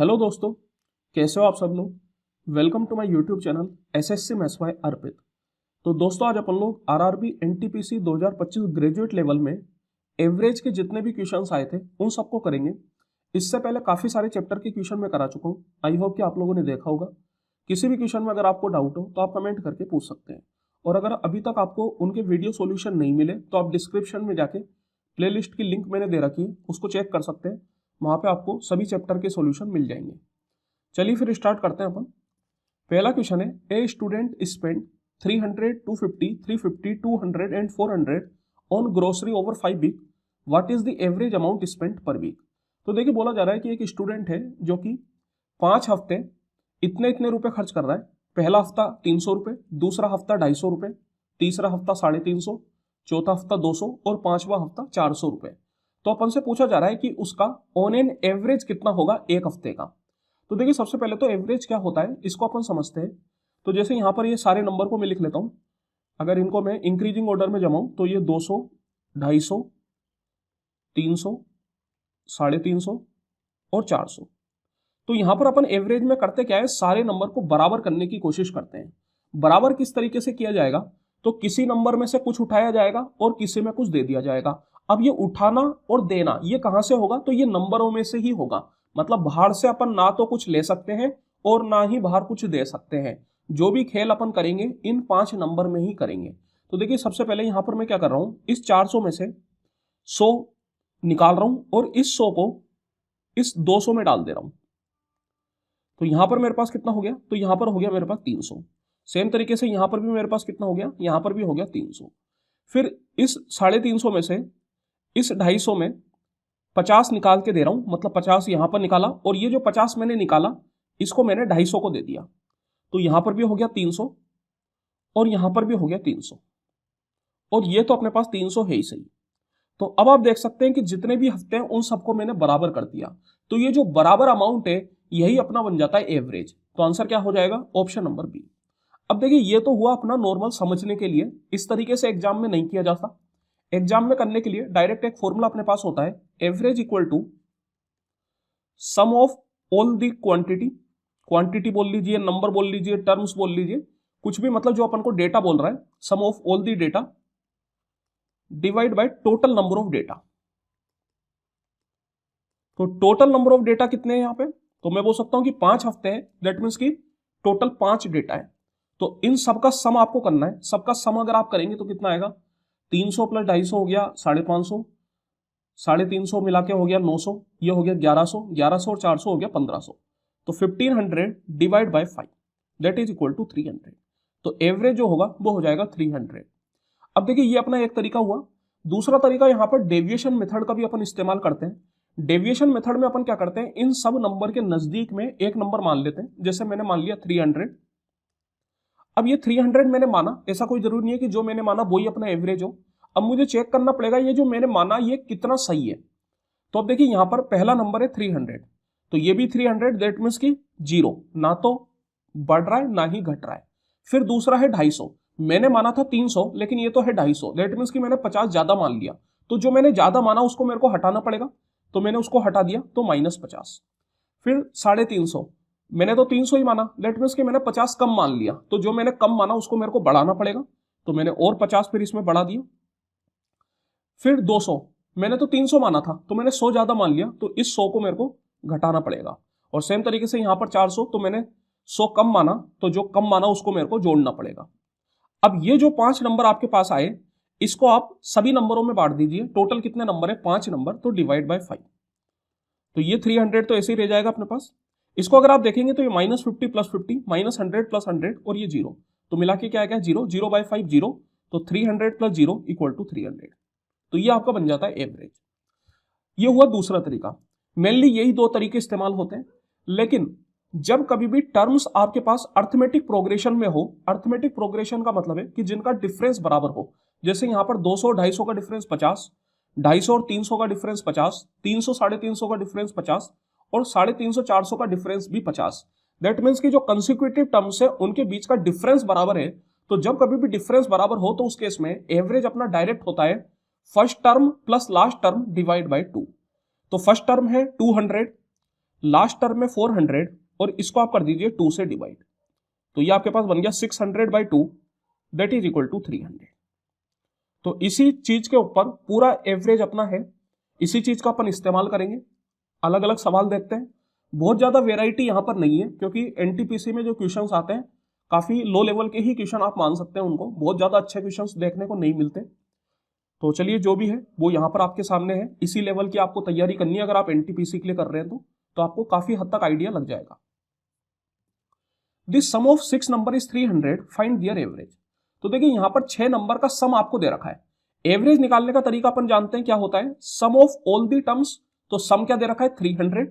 Hello दोस्तों, कैसे हो आप सब लोग। Welcome to my YouTube channel SSC maths by Arpit. तो दोस्तों आज अपन लोग आरआरबी एनटीपीसी 2025 ग्रेजुएट लेवल में एवरेज के जितने भी क्वेश्चंस आए थे उन सबको करेंगे। इससे पहले काफ़ी सारे चैप्टर के क्वेश्चन मैं करा चुका हूँ। आई होप कि आप लोगों ने देखा होगा। किसी भी क्वेश्चन में अगर आपको डाउट हो तो आप कमेंट करके पूछ सकते हैं, और अगर अभी तक आपको उनके वीडियो सोल्यूशन नहीं मिले तो आप डिस्क्रिप्शन में जाके प्लेलिस्ट की लिंक मैंने दे रखी है, उसको चेक कर सकते हैं। वहाँ पे आपको सभी चैप्टर के सॉल्यूशन मिल जाएंगे। चलिए फिर स्टार्ट करते हैं अपन। पहला क्वेश्चन है, a student spend 300, 250, 350, 200 and 400 on grocery over 5 week. What is the average amount spent per week. तो देखिए बोला जा रहा है कि एक स्टूडेंट है जो कि 5 हफ्ते इतने इतने रुपए खर्च कर रहा है। पहला हफ्ता 300 रुपये, दूसरा हफ्ता 250 रुपये, तीसरा हफ्ता 350, चौथा हफ्ता 200 और पांचवा हफ्ता 400 रुपये। तो अपन से पूछा जा रहा है कि उसका ऑन एन एवरेज कितना होगा एक हफ्ते का। तो देखिए सबसे पहले तो एवरेज क्या होता है इसको अपन समझते हैं। तो जैसे यहाँ पर ये सारे नंबर को मैं लिख लेता हूँ। अगर इनको मैं इंक्रीजिंग ऑर्डर में जमाऊँ तो ये 200, 250, 300, 350 और 400। तो यहाँ पर अपन एवरेज में करते क्या है, सारे नंबर को बराबर करने की कोशिश करते हैं। बराबर किस तरीके से किया जाएगा, तो किसी नंबर में से कुछ उठाया जाएगा और किसी में कुछ दे दिया जाएगा। अब ये उठाना और देना ये कहां से होगा, तो ये नंबरों में से ही होगा। मतलब बाहर से अपन ना तो कुछ ले सकते हैं और ना ही बाहर कुछ दे सकते हैं। जो भी खेल अपन करेंगे इन 5 नंबर में ही करेंगे। तो देखिए सबसे पहले यहां पर मैं क्या कर रहा हूं, इस 400 में से 100 निकाल रहा हूं और इस 100 को इस 200 में डाल दे रहा हूं। तो यहां पर मेरे पास कितना हो गया, तो यहां पर हो गया मेरे पास 300। सेम तरीके से यहां पर भी मेरे पास कितना हो गया, यहां पर भी हो गया 300। फिर इस 350 में से इस 250 में 50 निकाल के दे रहा हूं, मतलब 50 यहां पर निकाला और ये जो 50 मैंने निकाला इसको मैंने 250 को दे दिया। तो यहां पर भी हो गया 300 और यहां पर भी हो गया 300, और ये तो अपने पास 300 है ही सही। तो अब आप देख सकते हैं कि जितने भी हफ्ते हैं उन सबको मैंने बराबर कर दिया। तो ये जो बराबर अमाउंट है यही अपना बन जाता है एवरेज। तो आंसर क्या हो जाएगा, ऑप्शन नंबर बी। अब देखिए ये तो हुआ अपना नॉर्मल समझने के लिए, इस तरीके से एग्जाम में नहीं किया जाता। एग्जाम में करने के लिए डायरेक्ट एक फॉर्मूला अपने पास होता है, average equal to sum of all the quantity. Quantity बोल लीजिए, नंबर बोल लीजिए, टर्म्स बोल लीजिए, कुछ भी, मतलब जो अपन को डेटा बोल रहा है, sum of all the data divide by total number of data. तो टोटल नंबर ऑफ डेटा कितने हैं यहां पे, तो मैं बोल सकता हूं कि 5 हफ्ते हैं, दैट मीन्स कि टोटल 5 डेटा है। तो इन सबका सम आपको करना है। सबका सम अगर आप करेंगे तो कितना आएगा, 300 प्लस 250 हो गया 550, 350 मिला के हो गया 900, ये हो गया 1100, 1100 और 400 हो गया 1500। तो 1500 divide by 5 that is equal to 300। तो एवरेज जो होगा वो हो जाएगा 300। अब देखिए ये अपना एक तरीका हुआ। दूसरा तरीका यहाँ पर डेविएशन मेथड का भी अपन इस्तेमाल करते हैं। डेविएशन मेथड में अपन क्या करते हैं, इन सब नंबर के नजदीक में एक नंबर मान लेते हैं। जैसे मैंने मान लिया 300। अब ये 300 मैंने माना, ऐसा कोई जरूरी नहीं है कि जो मैंने माना वही अपना एवरेज हो। अब मुझे चेक करना पड़ेगा ये जो मैंने माना ये कितना सही है। तो अब देखिए यहां पर पहला नंबर है 300, तो ये भी 300, दैट मीन्स की 0, ना तो बढ़ रहा है ना ही घट रहा है। फिर दूसरा है 250, मैंने माना था 300 लेकिन ये तो है 250, दैट मीन्स की मैंने 50 ज्यादा मान लिया। तो जो मैंने ज्यादा माना उसको मेरे को हटाना पड़ेगा, तो मैंने उसको हटा दिया, तो -50। फिर 350, मैंने तो 300 ही माना, दैट मीन्स कि मैंने 50 कम मान लिया, तो जो मैंने कम माना उसको मेरे को बढ़ाना पड़ेगा, तो मैंने और 50 फिर इसमें बढ़ा दिया। फिर 200, मैंने तो 300 माना था तो मैंने 100 ज्यादा मान लिया, तो इस 100 को मेरे को घटाना पड़ेगा। और सेम तरीके से यहां पर 400, तो मैंने 100 कम माना, तो जो कम माना उसको मेरे को जोड़ना पड़ेगा। अब ये जो 5 नंबर आपके पास आए इसको आप सभी नंबरों में बांट दीजिए। टोटल कितने नंबर है, 5 नंबर, तो डिवाइड बाय 5। तो ये 300 तो ऐसे ही रह जाएगा अपने पास। इसको अगर आप देखेंगे तो ये -50 प्लस 50, -100 प्लस 100 और ये 0, तो मिला के क्या आएगा 0, 0 बाय 5 0, तो 300 प्लस 0 इक्वल टू 300। तो ये आपका बन जाता है एवरेज। ये हुआ दूसरा तरीका। मेनली यही 2 तरीके इस्तेमाल होते हैं। लेकिन जब कभी भी टर्म्स आपके पास अर्थमेटिक प्रोग्रेशन में हो, अर्थमेटिक प्रोग्रेशन का मतलब है कि जिनका डिफरेंस बराबर हो, जैसे यहां पर 200 और 250 का डिफरेंस 50, 250 और 300 का डिफरेंस 50, 300 350 का डिफरेंस 50 और 350 400 का डिफरेंस भी 50। दैट मीन्स कि जो कंसिक्यूटिव टर्म्स है उनके बीच का डिफरेंस बराबर है। तो जब कभी भी डिफरेंस बराबर हो तो उस केस में एवरेज अपना डायरेक्ट होता है first term plus last term divide by 2। तो फर्स्ट टर्म है 200, लास्ट टर्म में 400 और इसको आप कर दीजिए 2 से डिवाइड, तो ये आपके पास बन गया 600/2 दैट इज इक्वल टू 300। तो इसी चीज के ऊपर पूरा एवरेज अपना है, इसी चीज का अपन इस्तेमाल करेंगे। अलग अलग सवाल देखते हैं, बहुत ज्यादा वेराइटी यहां पर नहीं है क्योंकि एनटीपीसी में जो क्वेश्चंस आते हैं काफी लो लेवल के ही क्वेश्चन आप मान सकते हैं, उनको बहुत ज्यादा अच्छे क्वेश्चंस देखने को नहीं मिलते। तो चलिए जो भी है वो यहाँ पर आपके सामने है, इसी लेवल की आपको तैयारी करनी है। अगर आप एनटीपीसी के लिए कर रहे हैं तो आपको काफी हद तक आइडिया लग जाएगा। This sum of 6 number is 300, find their average. तो देखिए यहाँ पर 6 नंबर का सम आपको दे रखा है। एवरेज निकालने का तरीका अपन जानते हैं क्या होता है, sum of all the terms. तो सम क्या दे रखा है 300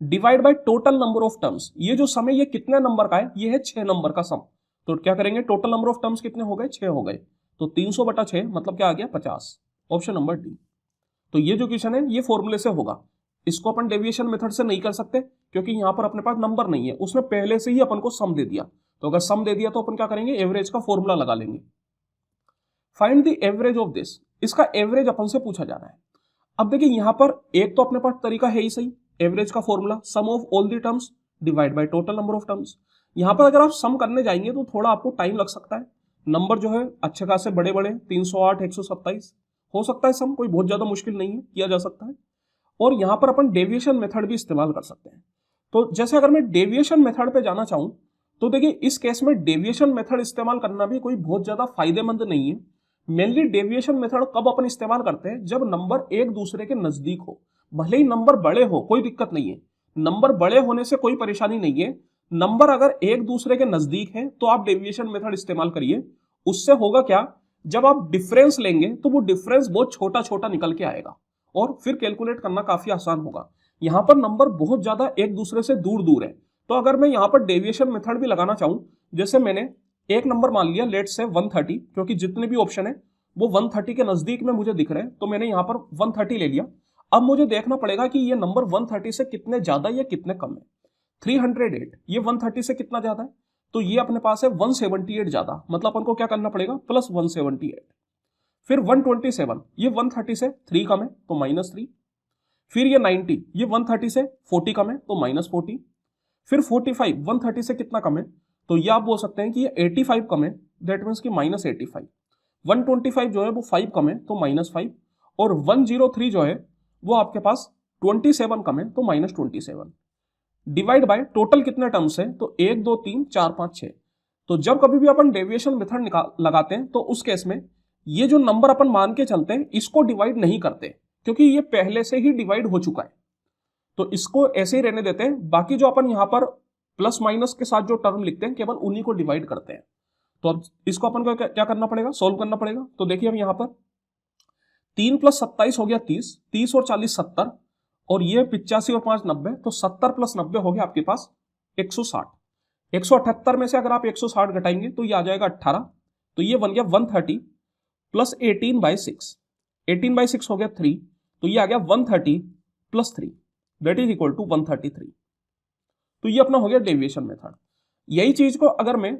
divide by total number of terms. ये जो सम है ये कितने नंबर का है, ये है 6 नंबर का सम। तो क्या करेंगे, टोटल नंबर ऑफ टर्म्स कितने हो गए, 6 हो गए, तो 300/6 मतलब क्या आ गया 50, ऑप्शन नंबर डी। तो ये जो क्वेश्चन है ये फॉर्मूले से होगा, इसको अपन डेविएशन मेथड से नहीं कर सकते क्योंकि यहां पर अपने पास नंबर नहीं है, उसने पहले से ही अपन को सम दे दिया। तो अगर सम दे दिया तो अपन क्या करेंगे, एवरेज का फॉर्मूला लगा लेंगे। Find the average of this, इसका एवरेज अपन से पूछा जा रहा है। अब देखिए यहां पर एक तो अपने पास तरीका है ही सही, एवरेज का formula some of all the terms divide by total number of terms. यहां पर अगर आप सम करने जाएंगे तो थोड़ा आपको टाइम लग सकता है, नंबर जो है अच्छे खासे बड़े बड़े 308 127 हो सकता है सम, कोई बहुत ज्यादा मुश्किल नहीं है, किया जा सकता है। और यहां पर अपन डेविएशन मेथड भी इस्तेमाल कर सकते हैं। तो जैसे अगर मैं डेविएशन मेथड पे जाना चाहूं तो देखिए इस केस में डेविएशन मेथड इस्तेमाल करना भी कोई बहुत ज्यादा फायदेमंद नहीं है। मेनली डेविएशन मेथड कब अपन इस्तेमाल करते हैं, जब नंबर एक दूसरे के नजदीक हो, भले ही नंबर बड़े हो कोई दिक्कत नहीं है, नंबर बड़े होने से कोई परेशानी नहीं है, नंबर अगर एक दूसरे के नजदीक है तो आप डेविएशन मेथड इस्तेमाल करिए। उससे होगा क्या, जब आप डिफरेंस लेंगे तो वो डिफरेंस बहुत छोटा छोटा निकल के आएगा और फिर कैलकुलेट करना काफी आसान होगा। यहां पर नंबर बहुत ज्यादा एक दूसरे से दूर दूर है, तो अगर मैं यहां पर डेविएशन मेथड भी लगाना चाहूं, जैसे मैंने एक नंबर मान लिया लेट से 130, क्योंकि जितने भी ऑप्शन है वो 130 के नजदीक में मुझे दिख रहे हैं, तो मैंने यहां पर 130 ले लिया। अब मुझे देखना पड़ेगा कि ये नंबर 130 से कितने ज्यादा या कितने कम है। 308 ये 130 से कितना ज्यादा है, तो ये अपने पास है 178 ज्यादा, मतलब अपन को क्या करना पड़ेगा प्लस 178। फिर 127 ये 130 से 3 कम है तो -3। फिर ये 90 ये 130 से 40 कम है तो -40। फिर 45 130 से कितना कम है, तो ये आप बोल सकते हैं कि ये 85 कम है, दैट मीन्स कि -85। 125 जो है वो 5 कम है तो -5, और 103 जो है वो आपके पास 27 कम है तो -27। डिवाइड बाय टोटल कितने टर्म्स है, तो 1 2 3 4 5 6। तो जब कभी भी अपन डेविएशन मेथड लगाते हैं तो उस केस में ये जो नंबर अपन मान के चलते हैं इसको डिवाइड नहीं करते, क्योंकि ये पहले से ही डिवाइड हो चुका है, तो इसको ऐसे ही रहने देते हैं। बाकी जो अपन यहां पर प्लस माइनस के साथ जो टर्म लिखते हैं केवल उन्हीं को डिवाइड करते हैं। तो अब इसको अपन को क्या करना पड़ेगा, सोल्व करना पड़ेगा। तो देखिए अब यहां पर 3 + 27 हो गया 30, 30 और 40 70, और ये 85 और 5 90, तो 70 + 90 हो गया आपके पास 160। 178 में से अगर आप 160 घटाएंगे तो ये आ जाएगा 18, तो ये बन गया 130 + 18/6, 18/6 हो गया 3, तो ये आ गया 130 + 3 दैट इज इक्वल टू 133। तो ये अपना हो गया डेविएशन मेथड। यही चीज को अगर मैं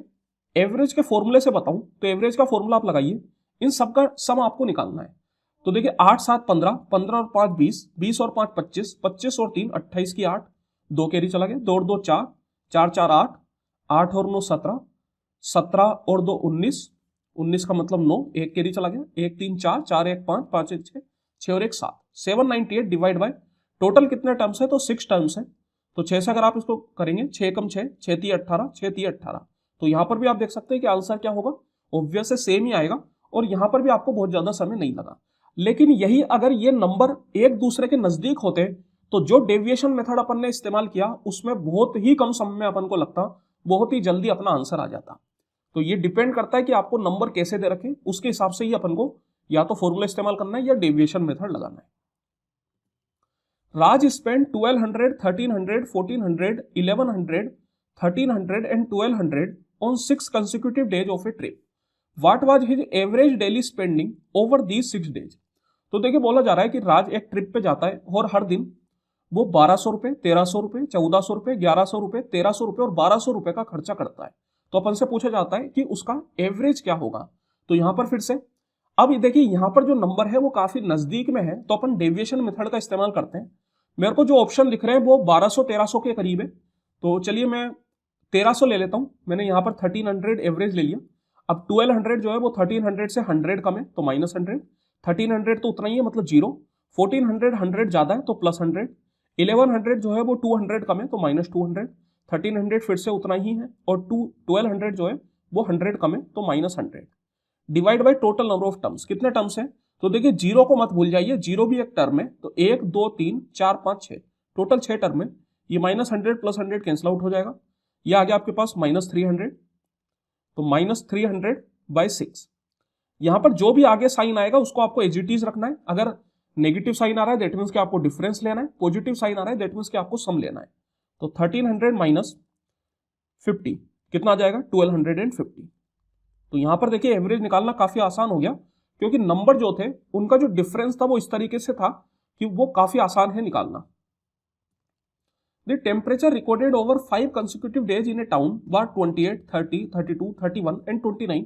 एवरेज के फॉर्मूले से बताऊं तो एवरेज का फॉर्मूला आप लगाइए, इन सबका सम आपको निकालना है। तो देखिए 8 7 15, 15 और 5 20, 20 और 5 25, 25 और 3 28 की 8, 2 कैरी चला गया, 2 और 2 4, 4 4 8, 8 और 9 17, 17 और 2 19, 19 का मतलब 9, 1 कैरी चला गया, 1 3 4, 4 1 5, 5 1 6, 6 और 1 7, 798 डिवाइड बाय टोटल कितने टर्म्स है, तो 6 टर्म्स है। तो 6 से अगर आप इसको करेंगे 6 कम 6, 6 3 18, 6 3 18, तो यहां पर भी आप देख सकते हैं कि आंसर क्या होगा, ऑब्वियस से सेम ही आएगा, और यहां पर भी आपको बहुत ज्यादा समय नहीं लगा। लेकिन यही अगर ये नंबर एक दूसरे के नजदीक होते तो जो डेविएशन मेथड अपन ने इस्तेमाल किया उसमें बहुत ही कम समय में अपन को लगता, बहुत ही जल्दी अपना आंसर आ जाता। तो ये डिपेंड करता है कि आपको नंबर कैसे दे रखे, उसके हिसाब से ही अपन को या तो फॉर्मूला इस्तेमाल करना है या डेविएशन मेथड लगाना है। Raj spent 1200, 1300, 1400, 1100, 1300 and 1200 on 6 consecutive days of a trip. What was his average daily spending over these 6 days? तो देखिए बोला जा रहा है कि राज एक ट्रिप पे जाता है और हर दिन वो 1200 रुपए, 1300 रुपए, 1400 रुपए, 1100 रुपए, 1300 रुपए और 1200 रुपए का खर्चा करता है। तो अपन से पूछा जाता है कि उसका एवरेज क्या होगा। तो यहां पर फिर से अब देखिए यहां पर जो नंबर है वो काफी नजदीक में है, तो अपन डेविएशन मेथड का इस्तेमाल करते हैं। मेरे को जो ऑप्शन दिख रहे हैं वो 1200-1300 के करीब है, तो चलिए मैं 1300 ले लेता हूं। मैंने यहां पर 1300 एवरेज ले लिया। अब 1200 जो है वो 1300 से 100 कम है तो -100, 1300 तो उतना ही है मतलब 0, 1400 100 ज्यादा है तो +100, 1100 जो है वो 200 कम है तो -200, 1300 फिर से उतना ही है और 1200 जो है वो 100 कम है तो -100। Divide by total number of terms, कितने टर्म्स हैं? तो देखिए जीरो को मत भूल जाइए, जीरो भी एक टर्म है, तो 1 2 3 4 5 6 टोटल 6 टर्म है। ये -100 +100 कैंसिल आउट हो जाएगा, ये आ गया आपके पास -300, तो -300/6। यहां पर जो भी आगे साइन आएगा उसको आपको एज इट इज रखना है। अगर नेगेटिव साइन आ रहा है दैट मीन्स कि आपको डिफरेंस लेना है, पॉजिटिव साइन आ रहा है दैट मीन्स कि आपको सम लेना है। तो 1300 - 50 कितना आ जाएगा? 1250। तो यहां पर देखिए एवरेज निकालना काफी आसान हो गया, क्योंकि नंबर जो थे उनका जो डिफरेंस था वो इस तरीके से था कि वो काफी आसान है निकालना। The temperature recorded over 5 consecutive days in a town were 28, 30, 32, 31 and 29.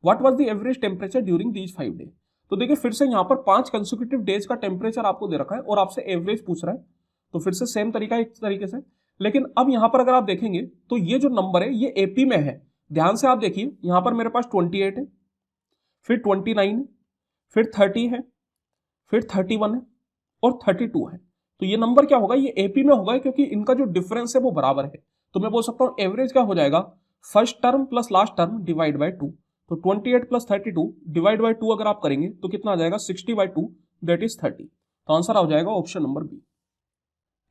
What was the average temperature during these 5 days? तो देखिए फिर से यहाँ पर 5 consecutive days का टेम्परेचर आपको दे रखा है और आपसे एवरेज पूछ रहा है, तो फिर से सेम तरीका एक तरीके से। लेकिन अब यहाँ पर अगर आप देखेंगे तो ये जो नंबर है ये एपी में है। ध्यान से आप देखिए, यहाँ पर मेरे पास 28 है, फिर 29 है, फिर 30 है, फिर 31 है और 32 है। तो ये नंबर क्या होगा? ये एपी में होगा, क्योंकि इनका जो डिफरेंस है वो बराबर है। तो मैं बोल सकता हूँ एवरेज क्या हो जाएगा? First term plus last term divide by 2। तो 28 + 32 डिवाइड बाय 2 अगर आप करेंगे तो कितना आ जाएगा? 60/2 दैट इज 30। तो आंसर आ जाएगा option number B.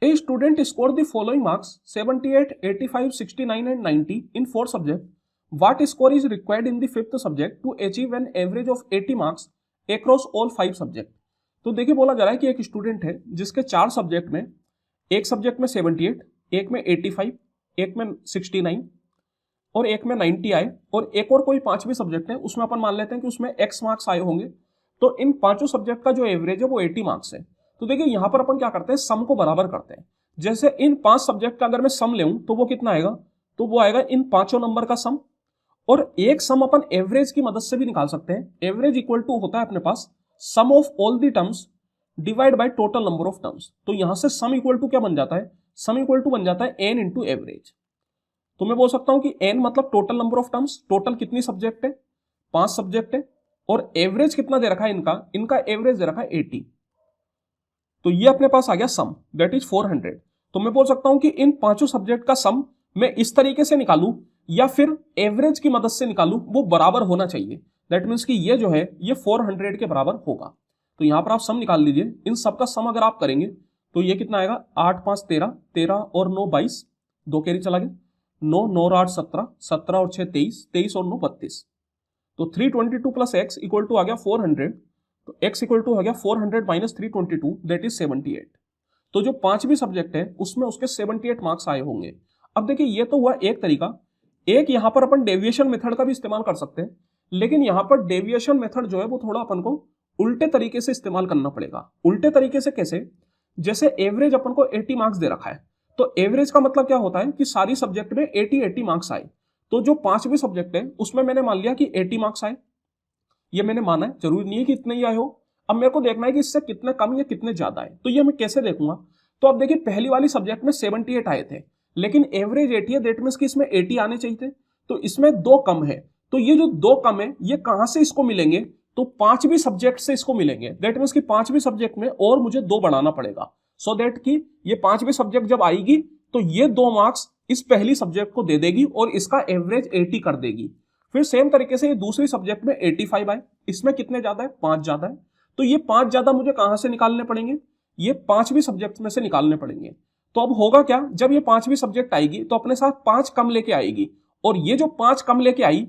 A student score the following marks 78, 85, 69 and 90 in 4 subject. What score is required in the 5th subject to achieve an average of 80 marks across all 5 subject. तो देखिए बोला जा रहा है कि एक स्टूडेंट है जिसके 4 सब्जेक्ट में, एक सब्जेक्ट में 78, एक में 85, एक में 69 और एक में 90 आए, और एक और कोई 5वीं सब्जेक्ट है उसमें अपन मान लेते हैं कि उसमें x मार्क्स आए होंगे। तो इन पांचों सब्जेक्ट का जो एवरेज है वो 80 मार्क्स है। तो देखिए यहां पर अपन क्या करते हैं, सम को बराबर करते हैं। जैसे इन 5 सब्जेक्ट का अगर मैं सम लेऊं तो वो कितना आएगा? तो वो आएगा इन पांचों नंबर का सम, और एक सम अपन एवरेज की मदद से भी निकाल सकते हैं। एवरेज इक्वल टू होता है अपने पास sum of all the terms divide by total number of terms. तो यहां से सम इक्वल टू क्या बन जाता है? सम इक्वल टू बन जाता है n इंटू एवरेज। तो मैं बोल सकता हूं कि n मतलब total number of terms, total कितनी सब्जेक्ट है? 5 सब्जेक्ट है, और एवरेज कितना दे रखा है इनका? इनका एवरेज दे रखा है 80। तो ये अपने पास आ गया सम दैट इज 400। तो मैं बोल सकता हूं कि इन पांचों सब्जेक्ट का सम मैं इस तरीके से निकालूं या फिर एवरेज की मदद से निकालूं, वो बराबर होना चाहिए। दैट मीन्स कि ये जो है ये 400 के बराबर होगा। तो यहां पर आप सम निकाल लीजिए। इन सबका सम अगर आप करेंगे तो ये कितना आएगा? 8 5 13, 13 और 9 22, 2 कैरी चला गया, 9 9 और 8 17, 17 और 6 23, 23 और 9 32। तो 322 प्लस x इक्वल टू आ गया 400। तो x इक्वल टू हो गया 400 माइनस 322 दैट इज 78। तो जो 5वीं सब्जेक्ट है उसमें उसके 78 मार्क्स आए होंगे। अब देखिए ये तो हुआ एक तरीका। एक यहां पर अपन डेविएशन मेथड का भी इस्तेमाल कर सकते हैं, लेकिन यहां पर डेविएशन मेथड जो है वो थोड़ा अपन को उल्टे तरीके से इस्तेमाल करना पड़ेगा। उल्टे तरीके से कैसे? जैसे एवरेज अपन को 80 मार्क्स दे रखा है, तो एवरेज का मतलब क्या होता है कि सारी सब्जेक्ट में 80 मार्क्स आए। तो जो 5वीं सब्जेक्ट है उसमें मैंने मान लिया कि 80 मार्क्स आए, ये मैंने माना है, जरूरी नहीं है कि इतने ही आए हो। अब मेरे को देखना है कि इससे कितने कम या कितने ज्यादा है। तो ये मैं कैसे देखूंगा? तो अब देखिए पहली वाली सब्जेक्ट में 78 आए थे, लेकिन एवरेज 80 है, दैट मींस कि इसमें 80 आने चाहिए थे। तो इसमें 2 कम है, तो ये जो 2 कम है ये कहां से इसको मिलेंगे? तो 5वीं सब्जेक्ट से इसको मिलेंगे। दैट मींस कि 5वीं सब्जेक्ट में और मुझे 2 बढ़ाना पड़ेगा, सो दैट कि ये 5वीं सब्जेक्ट जब आएगी तो ये 2 मार्क्स इस पहली सब्जेक्ट को दे देगी और इसका एवरेज 80 कर देगी। फिर सेम तरीके से ये दूसरी सब्जेक्ट में 85 आए, इसमें कितने ज्यादा है? 5 ज्यादा है। तो ये 5 ज्यादा मुझे कहां से निकालने पड़ेंगे? ये 5वीं सब्जेक्ट में से निकालने पड़ेंगे। तो अब होगा क्या? जब ये 5वीं सब्जेक्ट आएगी तो अपने साथ 5 कम लेके आएगी, और ये जो 5 कम लेके आई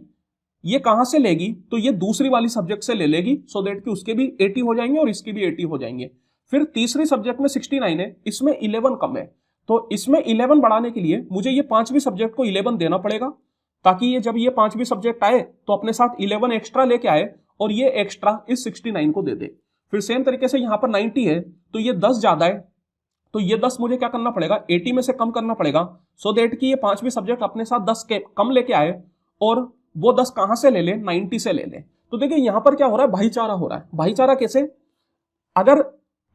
ये कहां से लेगी? तो ये दूसरी वाली सब्जेक्ट से ले लेगी, सो दैट कि उसके भी 80 हो जाएंगे और इसके भी 80 हो जाएंगे। फिर तीसरी सब्जेक्ट में 69 है, इसमें 11 कम है, तो इसमें 11 बढ़ाने के लिए मुझे ये 5वीं सब्जेक्ट को 11 देना पड़ेगा, ताकि ये जब ये 5वीं सब्जेक्ट आए तो अपने साथ 11 एक्स्ट्रा लेके आए और ये एक्स्ट्रा इस 69 को दे दे। फिर सेम तरीके से यहां पर 90 है, तो ये 10 ज्यादा है, तो ये 10 मुझे क्या करना पड़ेगा? 80 में से कम करना पड़ेगा, सो दैट कि ये 5वीं सब्जेक्ट अपने साथ 10 के कम लेके आए, और वो 10 कहां से ले ले? 90 से ले ले। तो देखिए यहां पर क्या हो रहा है? भाईचारा हो रहा है। भाईचारा कैसे? अगर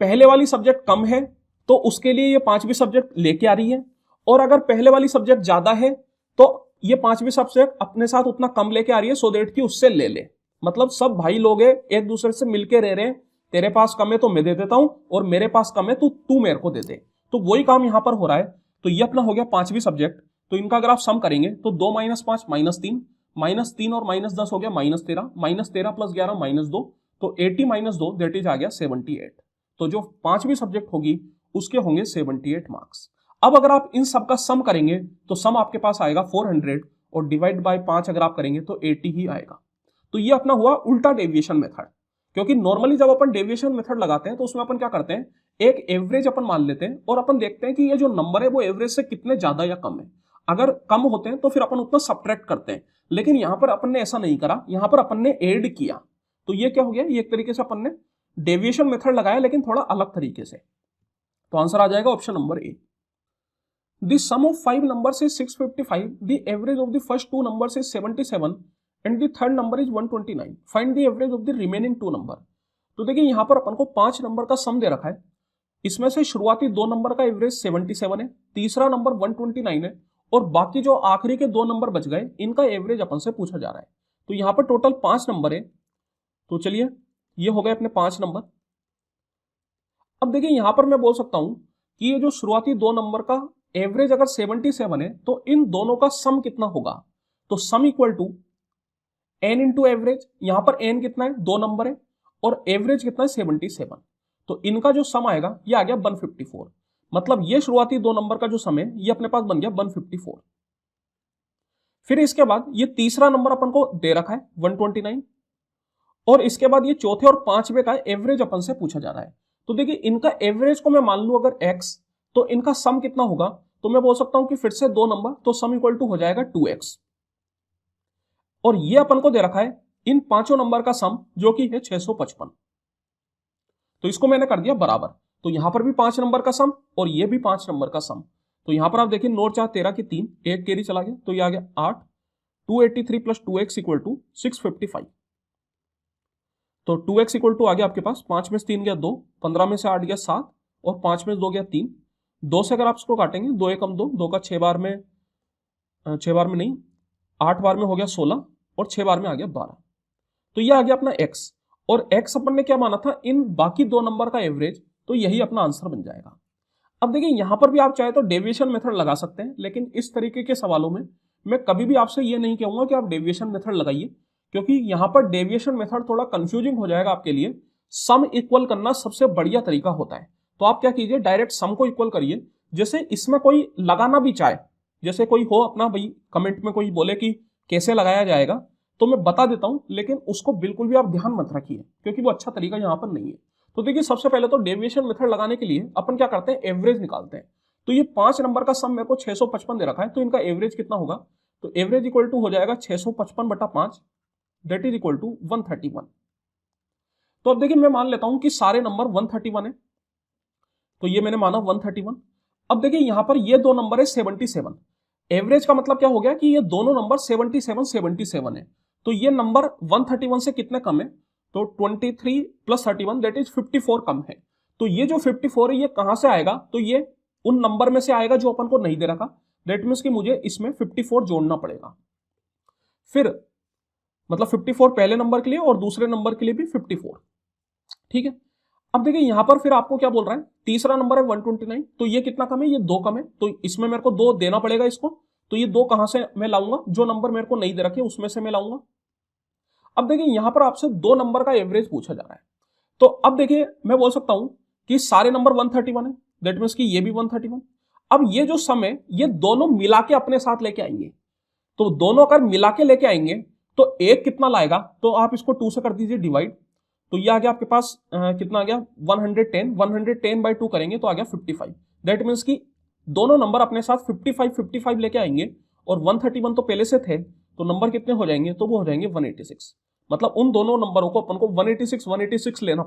पहले वाली सब्जेक्ट कम है तो उसके लिए ये 5 भी सब्जेक्ट लेके आ रही है, और अगर पहले वाली सब्जेक्ट ज्यादा है तो ये 5 भी सब्जेक्ट अपने साथ उतना कम लेके आ रही है, सो दैट कि उससे ले ले। मतलब सब भाई लोग हैं, एक दूसरे से मिलके रह रहे हैं, तेरे पास कम है तो मैं दे देता हूं, और मेरे पास कम है तो तू मेरे को दे दे। तो वही काम यहां पर हो रहा है। तो ये अपना हो गया 5 भी सब्जेक्ट। तो इनका अगर आप सम करेंगे तो 2 - 5 -3, -3 और -10 हो गया -13, -13 + 11 -2, तो 80 - 2 दैट इज आ गया 78। तो जो 5 भी सब्जेक्ट होगी उसके होंगे 78 मार्क्स। अब अगर आप इन सब का सम करेंगे तो सम आपके पास आएगा 400, और डिवाइड बाय 5 अगर आप करेंगे तो 80 ही आएगा। तो ये अपना हुआ उल्टा डेविएशन मेथड। क्योंकि नॉर्मली जब अपन डेविएशन मेथड लगाते हैं तो उसमें अपन क्या करते हैं, एक एवरेज अपन मान लेते हैं और अपन देखते हैं कि ये जो नंबर है वो एवरेज से कितने ज्यादा या कम है। अगर कम होते हैं तो फिर अपन उतना सब्ट्रैक्ट करते हैं, लेकिन यहां पर अपन ने ऐसा नहीं करा, यहां पर अपन ने ऐड किया। तो ये क्या हो गया, ये एक तरीके से अपन ने डेविएशन मेथड लगाया, लेकिन थोड़ा अलग तरीके से। तो आंसर आ जाएगा option number A. The sum of 5 numbers is 655. The average of the first 2 numbers is 77 and the third number is 129. Find the average of the remaining 2 number. तो देखिए यहां पर अपन को 5 नंबर का सम दे रखा है। इसमें से शुरुआती 2 नंबर का एवरेज 77 है, तीसरा नंबर 129 है, और बाकी जो आखिरी के 2 नंबर बच गए इनका एवरेज अपन से पूछा जा रहा है। तो यहां पर टोटल 5 नंबर है। तो चलिए ये हो गए अपने 5 नंबर। अब देखिए यहां पर मैं बोल सकता हूं कि ये जो शुरुआती 2 नंबर का एवरेज अगर 77 है तो इन दोनों का सम कितना होगा। तो sum equal to n into average. यहां पर n कितना है, 2 नंबर है, और एवरेज कितना है 77। तो इनका जो सम आएगा ये आ गया 154। मतलब ये शुरुआती 2 नंबर का जो सम है ये अपने पास बन गया 154। फिर इसके बाद ये तीसरा नंबर अपन को दे रखा है 129, और इसके बाद ये चौथे और पांचवे का एवरेज अपन से पूछा जा रहा है। तो देखिए इनका एवरेज को मैं मान लूं अगर x, तो इनका सम कितना होगा। तो मैं बोल सकता हूं कि फिर से 2 नंबर, तो सम इक्वल टू हो जाएगा 2x। और ये अपन को दे रखा है इन पांचों नंबर का सम जो कि है 655। तो इसको मैंने कर दिया बराबर। तो यहां पर भी 5 नंबर का सम और ये भी 5 नंबर का सम। तो यहां पर आप देखिए 9 4 13 की 3, एक कैरी चला गया, तो ये आ गया 8। 283 + 2x = 655। तो 2x = आ गया आपके पास 5 में से 3 गया 2, 15 में से 8 गया 7, और 5 में से 2 गया 3। 2 से अगर आप इसको काटेंगे, 2 एकम 2, 2 का 6 बार में, 6 बार में नहीं 8 बार में हो गया 16, और 6 बार में आ गया 12। तो ये आ गया अपना x, और x अपन ने क्या माना था, इन बाकी 2 नंबर का एवरेज। तो यही अपना आंसर बन जाएगा। अब देखिए यहां पर भी आप चाहे तो डेविएशन मेथड लगा सकते हैं, लेकिन इस तरीके के सवालों में मैं कभी भी आपसे ये नहीं कहूंगा कि आप डेविएशन मेथड लगाइए, क्योंकि यहां पर डेविएशन मेथड थोड़ा कंफ्यूजिंग हो जाएगा आपके लिए। सम इक्वल करना सबसे बढ़िया तरीका होता है। तो आप क्या कीजिए, डायरेक्ट सम को इक्वल करिए। जैसे इसमें कोई लगाना भी चाहे, जैसे कोई हो अपना भाई कमेंट में कोई बोले कि कैसे लगाया जाएगा, तो मैं बता देता हूं, लेकिन उसको बिल्कुल भी आप ध्यान मत रखिए, क्योंकि वो अच्छा तरीका यहां पर नहीं है। तो देखिए सबसे पहले तो डेविएशन मेथड लगाने के लिए अपन क्या करते हैं, एवरेज निकालते हैं। तो ये 5 नंबर का सम मेरे को 655 दे रखा है, तो इनका एवरेज कितना होगा। तो एवरेज इक्वल टू हो जाएगा 655/5, दैट इज इक्वल टू 131। तो अब देखिए मैं मान लेता हूं कि सारे नंबर 131 है, तो ये मैंने माना 131। अब देखिए यहां पर ये 2 नंबर है 77। एवरेज का मतलब क्या हो गया कि ये दोनों नंबर 77 77 है। तो ये नंबर 131 से कितने कम है, तो 23 + 31 दैट इज 54 कम है। तो ये जो 54 है ये कहां से आएगा, तो ये उन नंबर में से आएगा जो अपन को नहीं दे रखा। दैट मीन्स कि मुझे इसमें 54 जोड़ना पड़ेगा। फिर मतलब 54 पहले नंबर के लिए और दूसरे नंबर के लिए भी 54। ठीक है। अब देखिए यहां पर फिर आपको क्या बोल रहा है, तीसरा नंबर है 129, तो ये कितना कम है, ये 2 कम है, तो इसमें मेरे को 2 देना पड़ेगा इसको। तो ये 2 कहां से मैं लाऊंगा, जो नंबर मेरे को नहीं दे रखे उसमें से मैं लाऊंगा। अब देखिए यहां पर आपसे 2 नंबर का एवरेज पूछा जा रहा है। तो अब देखिए मैं बोल सकता हूं कि सारे नंबर 131 है, दैट मीन्स कि ये भी 131। अब ये जो सम है ये दोनों मिला के अपने साथ लेके आएंगे। तो दोनों अगर मिला के लेके आएंगे तो एक कितना लाएगा, तो आप इसको 2 से कर दीजिए डिवाइड। तो ये आ गया आपके पास कितना आ गया 110, 110/2 करेंगे तो आ गया 55। दैट मीन्स कि दोनों नंबर अपने साथ 55 लेके आएंगे, और 131 तो पहले से थे, तो नंबर कितने हो जाएंगे, तो वो हो जाएंगे 186। मतलब उन दोनों नंबरों को अपन को 186 लेना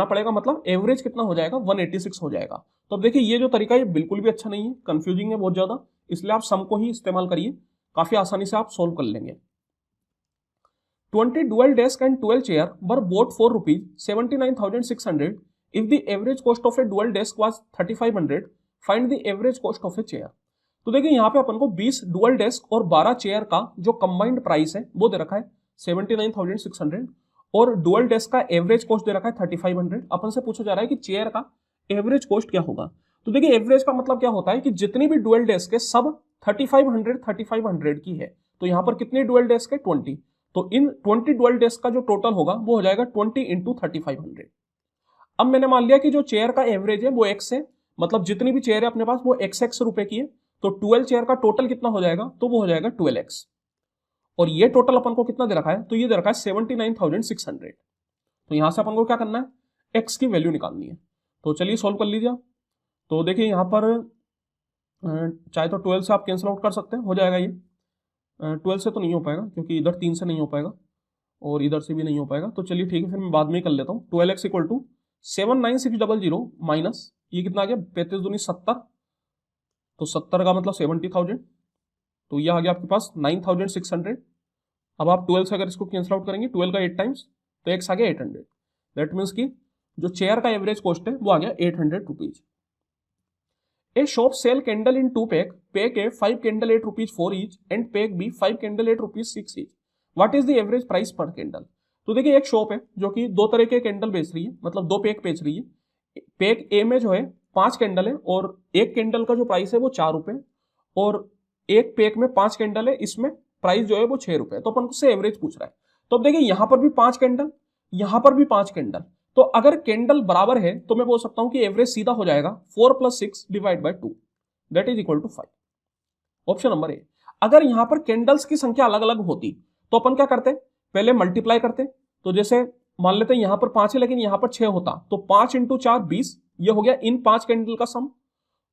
पड़ेगा, मतलब एवरेज कितना हो जाएगा 186 हो जाएगा। तो अब देखिए ये जो तरीका है बिल्कुल भी अच्छा नहीं है, कंफ्यूजिंग है बहुत ज्यादा, इसलिए आप सम को ही इस्तेमाल करिए, काफी आसानी से आप सोल्व कर लेंगे। 20 dual desk and 12 chair were bought for ₹79,600 if the average cost of A dual desk was 3500, find the average cost of a chair. तो देखिए यहाँ पे अपन को 20 डुअल डेस्क और 12 चेयर का जो कंबाइंड प्राइस है वो दे रखा है 79,600 और डुअल डेस्क का एवरेज कॉस्ट दे रखा है 3500। अपन से पूछा जा रहा है कि चेयर का एवरेज कॉस्ट क्या होगा। तो देखिए एवरेज का मतलब क्या होता है कि जितनी भी डुअल डेस्क है सब 3500 की है। तो यहाँ पर कितनी डुअल डेस्क है 20, तो इन 20 डुअल डेस्क का जो टोटल होगा वो हो जाएगा 20 इंटू 3500। अब मैंने मान लिया कि जो चेयर का एवरेज है वो x है, मतलब जितनी भी चेयर है अपने पास वो x रुपए की है, तो 12 चेयर का टोटल कितना हो जाएगा, तो वो हो जाएगा 12x। और ये टोटल अपन को कितना दे रखा है, तो ये दे रखा है 79,600। तो यहां से अपन को क्या करना है, x की वैल्यू निकालनी है। तो चलिए सॉल्व कर लीजिए। तो देखिए यहाँ पर चाहे तो 12 से आप कैंसिल आउट कर सकते हैं, हो जाएगा ये। 12 से तो नहीं हो पाएगा क्योंकि इधर 3 से नहीं हो पाएगा और इधर से भी नहीं हो पाएगा, तो चलिए ठीक है फिर मैं बाद में ही कर लेता हूँ। 12x इक्वल टू 79600 माइनस ये कितना आ गया 35 दूनी 70, तो 70 का मतलब 70,000, तो ये आ गया आपके पास 9,600। अब आप 12 से अगर इसको कैंसिल आउट करेंगे 12 का 8 टाइम्स तो x आ गया 800। दैट मीन्स कि जो चेयर का एवरेज कॉस्ट है वो आ गया 800 rupees. A shop sell candle in 2 pack, pack A 5 candle 8 rupees 4 each and pack B 5 candle 8 rupees 6 each, what is the average price per candle. तो देखिए एक शॉप है जो कि 2 तरह के कैंडल बेच रही है, मतलब 2 पैक बेच रही है। पैक ए में जो है 5 कैंडल है और एक कैंडल का जो प्राइस है वो 4 रुपए, और एक पैक में 5 कैंडल है, इसमें प्राइस जो है वो 6 रुपए। तो अपन से एवरेज पूछ रहा है। तो अब देखिए यहां पर भी 5 कैंडल, यहां पर भी 5 कैंडल, तो अगर कैंडल बराबर है तो मैं बोल सकता हूं कि एवरेज सीधा हो जाएगा 4 + 6 divide by 2 that is equal to 5। Option number A. अगर यहां पर कैंडल्स की संख्या अलग अलग होती तो अपन क्या करते, पहले मल्टीप्लाई करते। तो जैसे मान लेते हैं यहां पर 5 है लेकिन यहां पर 6 होता, तो 5 × 4 20, ये हो गया इन 5 कैंडल का सम,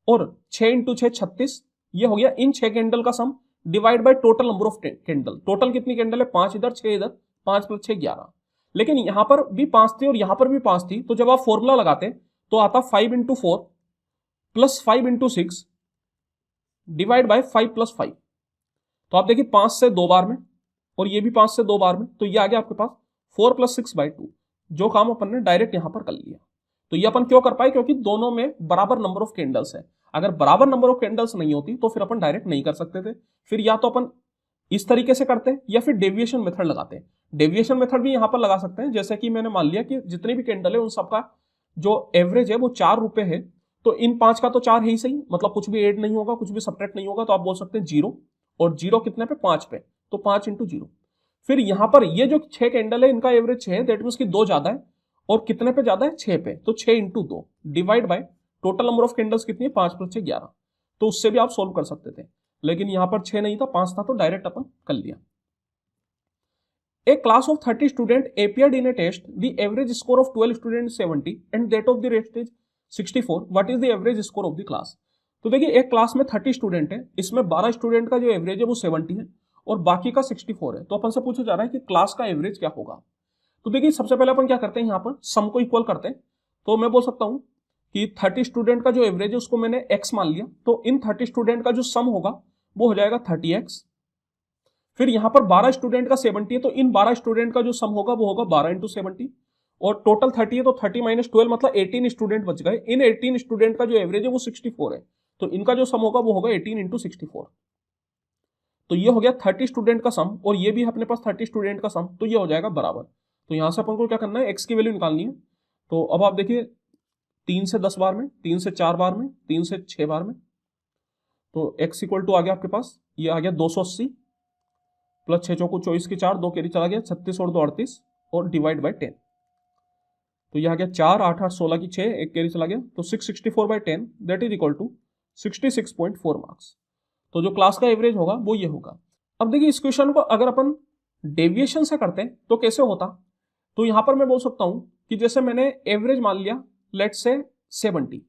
और 6 × 6 36, ये हो गया इन 6 कैंडल का sum, divide by total number of candle. Total कितनी कैंडल है, 5 इधर 6 इधर, 5 + 6 11। लेकिन यहां पर भी 5 थी और यहां पर भी 5 थी, तो जब आप फॉर्मूला लगाते तो आता 5 × 4 + 5 × 6 डिवाइड बाय 5 + 5। तो आप देखिए 5 से 2 बार में और ये भी 5 से 2 बार में, तो ये आ गया आपके पास 4 + 6/2। जो काम अपन ने डायरेक्ट यहां पर कर लिया। तो ये अपन क्यों कर पाए, क्योंकि दोनों में बराबर नंबर ऑफ कैंडल्स है। अगर बराबर नंबर ऑफ कैंडल्स नहीं होती तो फिर अपन डायरेक्ट नहीं कर सकते थे, फिर या तो अपन इस तरीके से करते या फिर डेविएशन मेथड लगाते। डेविएशन मेथड भी यहां पर लगा सकते हैं, जैसे कि मैंने मान लिया कि जितनी भी कैंडल है उन सबका जो एवरेज है वो 4 रुपए है, तो इन 5 का तो 4 है ही सही, मतलब कुछ भी ऐड नहीं होगा, कुछ भी सब्ट्रैक्ट नहीं होगा, तो आप बोल सकते हैं 0, और 0 कितने पे 5 पे, तो 5 × 0। फिर यहां पर ये जो 6 कैंडल है इनका एवरेज 6 है, दैट मींस कि 2 ज्यादा है, और कितने पे ज्यादा है 6 पे, तो 6 × 2 divide by total number of candles कितनी है 5 + 6 11। तो उससे भी आप सोल्व कर सकते थे, लेकिन यहां पर 6 नहीं था 5 था, तो डायरेक्ट अपन कर लिया। A class of 30 students appeared in a test. The average score of 12 students is 70 and that of the rest is 64. What is the average score of the class? तो देखिए एक क्लास में 30 स्टूडेंट है, इसमें 12 student का जो average है वो 70 है और बाकी का 64 है। तो अपन से पूछा जा रहा है कि क्लास का एवरेज क्या होगा। तो देखिए सबसे पहले अपन क्या करते हैं, यहाँ पर सम को इक्वल करते हैं। तो मैं बोल सकता हूँ कि 30 स्टूडेंट का जो एवरेज है उसको मैंने x मान लिया, तो इन 30 स्टूडेंट का जो सम होगा वो हो जाएगा 30x। फिर यहां पर 12 स्टूडेंट का 70 है, तो इन 12 स्टूडेंट का जो सम होगा वो होगा 12 × 70, और टोटल 30 है तो 30 - 12 मतलब 18 स्टूडेंट बच गए। इन 18 स्टूडेंट का जो एवरेज है वो 64 है, तो इनका जो सम होगा वो होगा 18 × 64। तो ये हो गया 30 स्टूडेंट का सम, और ये भी अपने पास 30 स्टूडेंट का सम, तो ये हो जाएगा बराबर। तो यहां से अपन को क्या करना है, x की वैल्यू निकालनी है। तो अब आप देखिए 3 से 10 बार में, 3 से 4 बार में, 3 से 6 बार में, तो x = आ गया आपके पास, ये आ गया 280 + 6 चौको 24 की 4, 2 कैरी चला गया 36 और 2 38, और डिवाइड बाय 10। तो यह आ गया 4 8 8 16 की 6, 1 कैरी चला गया, तो 664/10 that is equal to 66.4 marks. तो जो क्लास का एवरेज होगा वो ये होगा। अब देखिए इस क्वेश्चन को अगर अपन डेविएशन से करते हैं तो कैसे होता। तो यहां पर मैं बोल सकता हूं कि जैसे मैंने एवरेज मान लिया लेट्स से 70,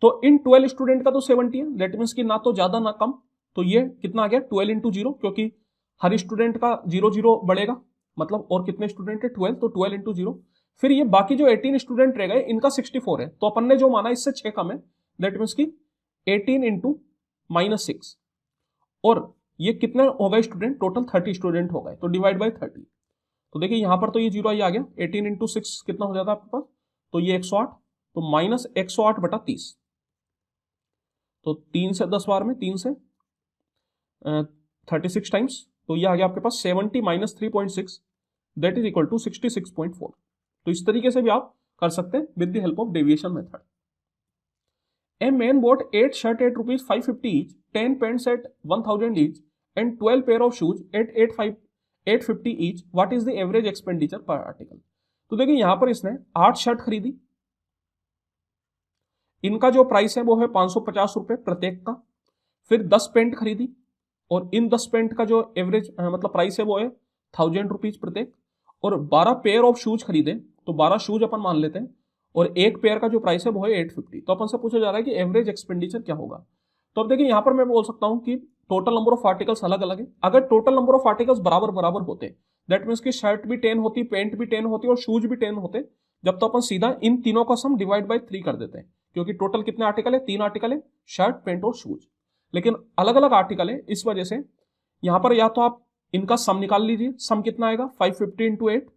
तो इन 12 स्टूडेंट का तो 70 है, दैट मीन्स कि ना तो ज्यादा ना कम, तो ये कितना आ गया 12 × 0, क्योंकि हर स्टूडेंट का 0 0 बढ़ेगा, मतलब और कितने स्टूडेंट है 12, तो 12 × 0। फिर ये बाकी जो 18 स्टूडेंट रह गए इनका 64 है, तो अपन ने जो माना इससे 6 कम है, दैट मीन्स कि 18 × -6, और ये कितने हो गए स्टूडेंट, टोटल 30 स्टूडेंट हो गए, तो डिवाइड बाय 30। तो देखिए यहां पर तो ये 0 आ गया, 18 × 6 कितना हो जाता है आपके पास, तो ये 108, तो माइनस 108/30, तो 3 से 10 बार में 3 से 36 टाइम्स, तो ये आ गया आपके पास 70 - 3.6 दैट इज इक्वल टू 66.4। तो इस तरीके से भी आप कर सकते हैं with the help of deviation method. A man bought 8 shirts at rupees 550 each, 10 pants at 1000 each, and 12 pair of shoes at 850 each. What is the average expenditure per article? तो देखिए यहां पर इसने 8 शर्ट खरीदी, इनका जो प्राइस है वो है 550 रुपए प्रत्येक का। फिर 10 पेंट खरीदी और इन 10 पेंट का जो एवरेज मतलब प्राइस है वो है 1000 रुपीज प्रत्येक। और 12 पेयर ऑफ शूज खरीदे, तो 12 शूज अपन मान लेते हैं, और एक पेयर का जो प्राइस है वो है 850। तो अपन से पूछा जा रहा है कि एवरेज एक्सपेंडिचर क्या होगा। तो अब देखिए यहां पर मैं बोल सकता हूं कि टोटल नंबर ऑफ आर्टिकल्स अलग अलग है। अगर टोटल नंबर ऑफ आर्टिकल्स बराबर बराबर होते, दैट मीन्स की शर्ट भी 10 होती, पेंट भी 10 होती और शूज भी 10 होते, जब तो अपन सीधा इन तीनों का सम डिवाइड बाय 3 कर देते हैं, क्योंकि टोटल कितने आर्टिकल है, 3 आर्टिकल है, शर्ट, पेंट और शूज। लेकिन अलग अलग आर्टिकल है, इस वजह से यहां पर या तो आप इनका सम निकाल लीजिए। सम कितना आएगा, 550 into 8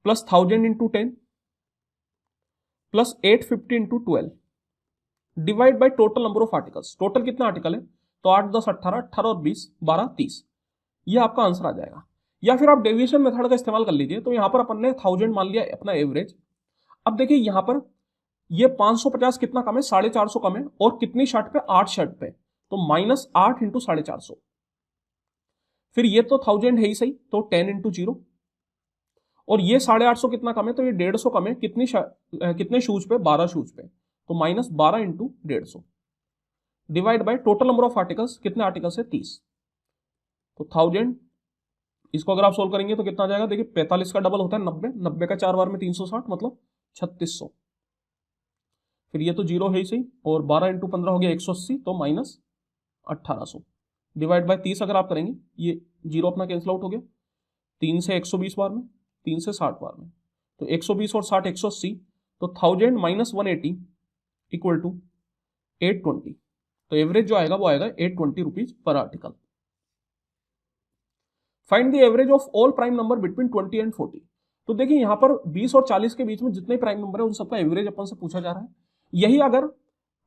plus 1000 into 10 plus 850 into 12 divide by total number of articles. Total कितना आर्टिकल है, तो 8 10 18, 18 और 20 12 30, यह आपका आंसर आ जाएगा। या फिर आप डेविएशन मेथड का इस्तेमाल कर लीजिए। तो यहां पर अपन ने 1000 मान लिया अपना एवरेज। अब देखिए यहां पर ये 550 कितना कम है, 450 कम है, और कितनी शर्ट पे, 8 शर्ट पे, तो -8 इंटू 450। फिर ये तो 1000 है ही सही, तो 10 इंटू 0, और ये 850 कितना कम है, तो ये 150 कम है, कितने शूज पे, 12 शूज पे, तो -12 into 150 divide by total number of articles, कितने आर्टिकल्स है, 30। तो 1000, इसको अगर आप सोल्व करेंगे तो कितना आ जाएगा, देखिए 45 का डबल होता है 90, 90 का 4 बार में 360, मतलब 3600। फिर ये तो 0 है ही सही, और 12 इंटू 15 हो गया 180, तो -1800 डिवाइड बाय 30 अगर आप करेंगे, ये 0 अपना कैंसिल आउट हो गया, 3 से 120 बार में, 3 से 60 बार में, तो 120 और 60 180, तो 1000 - 180 इक्वल टू 820। तो एवरेज जो आएगा वो आएगा 820 rupees per article. Find the average of all prime number between 20 and 40। तो देखिए यहां पर 20 और 40 के बीच में जितने प्राइम नंबर है उन सबका एवरेज अपन से पूछा जा रहा है। यही अगर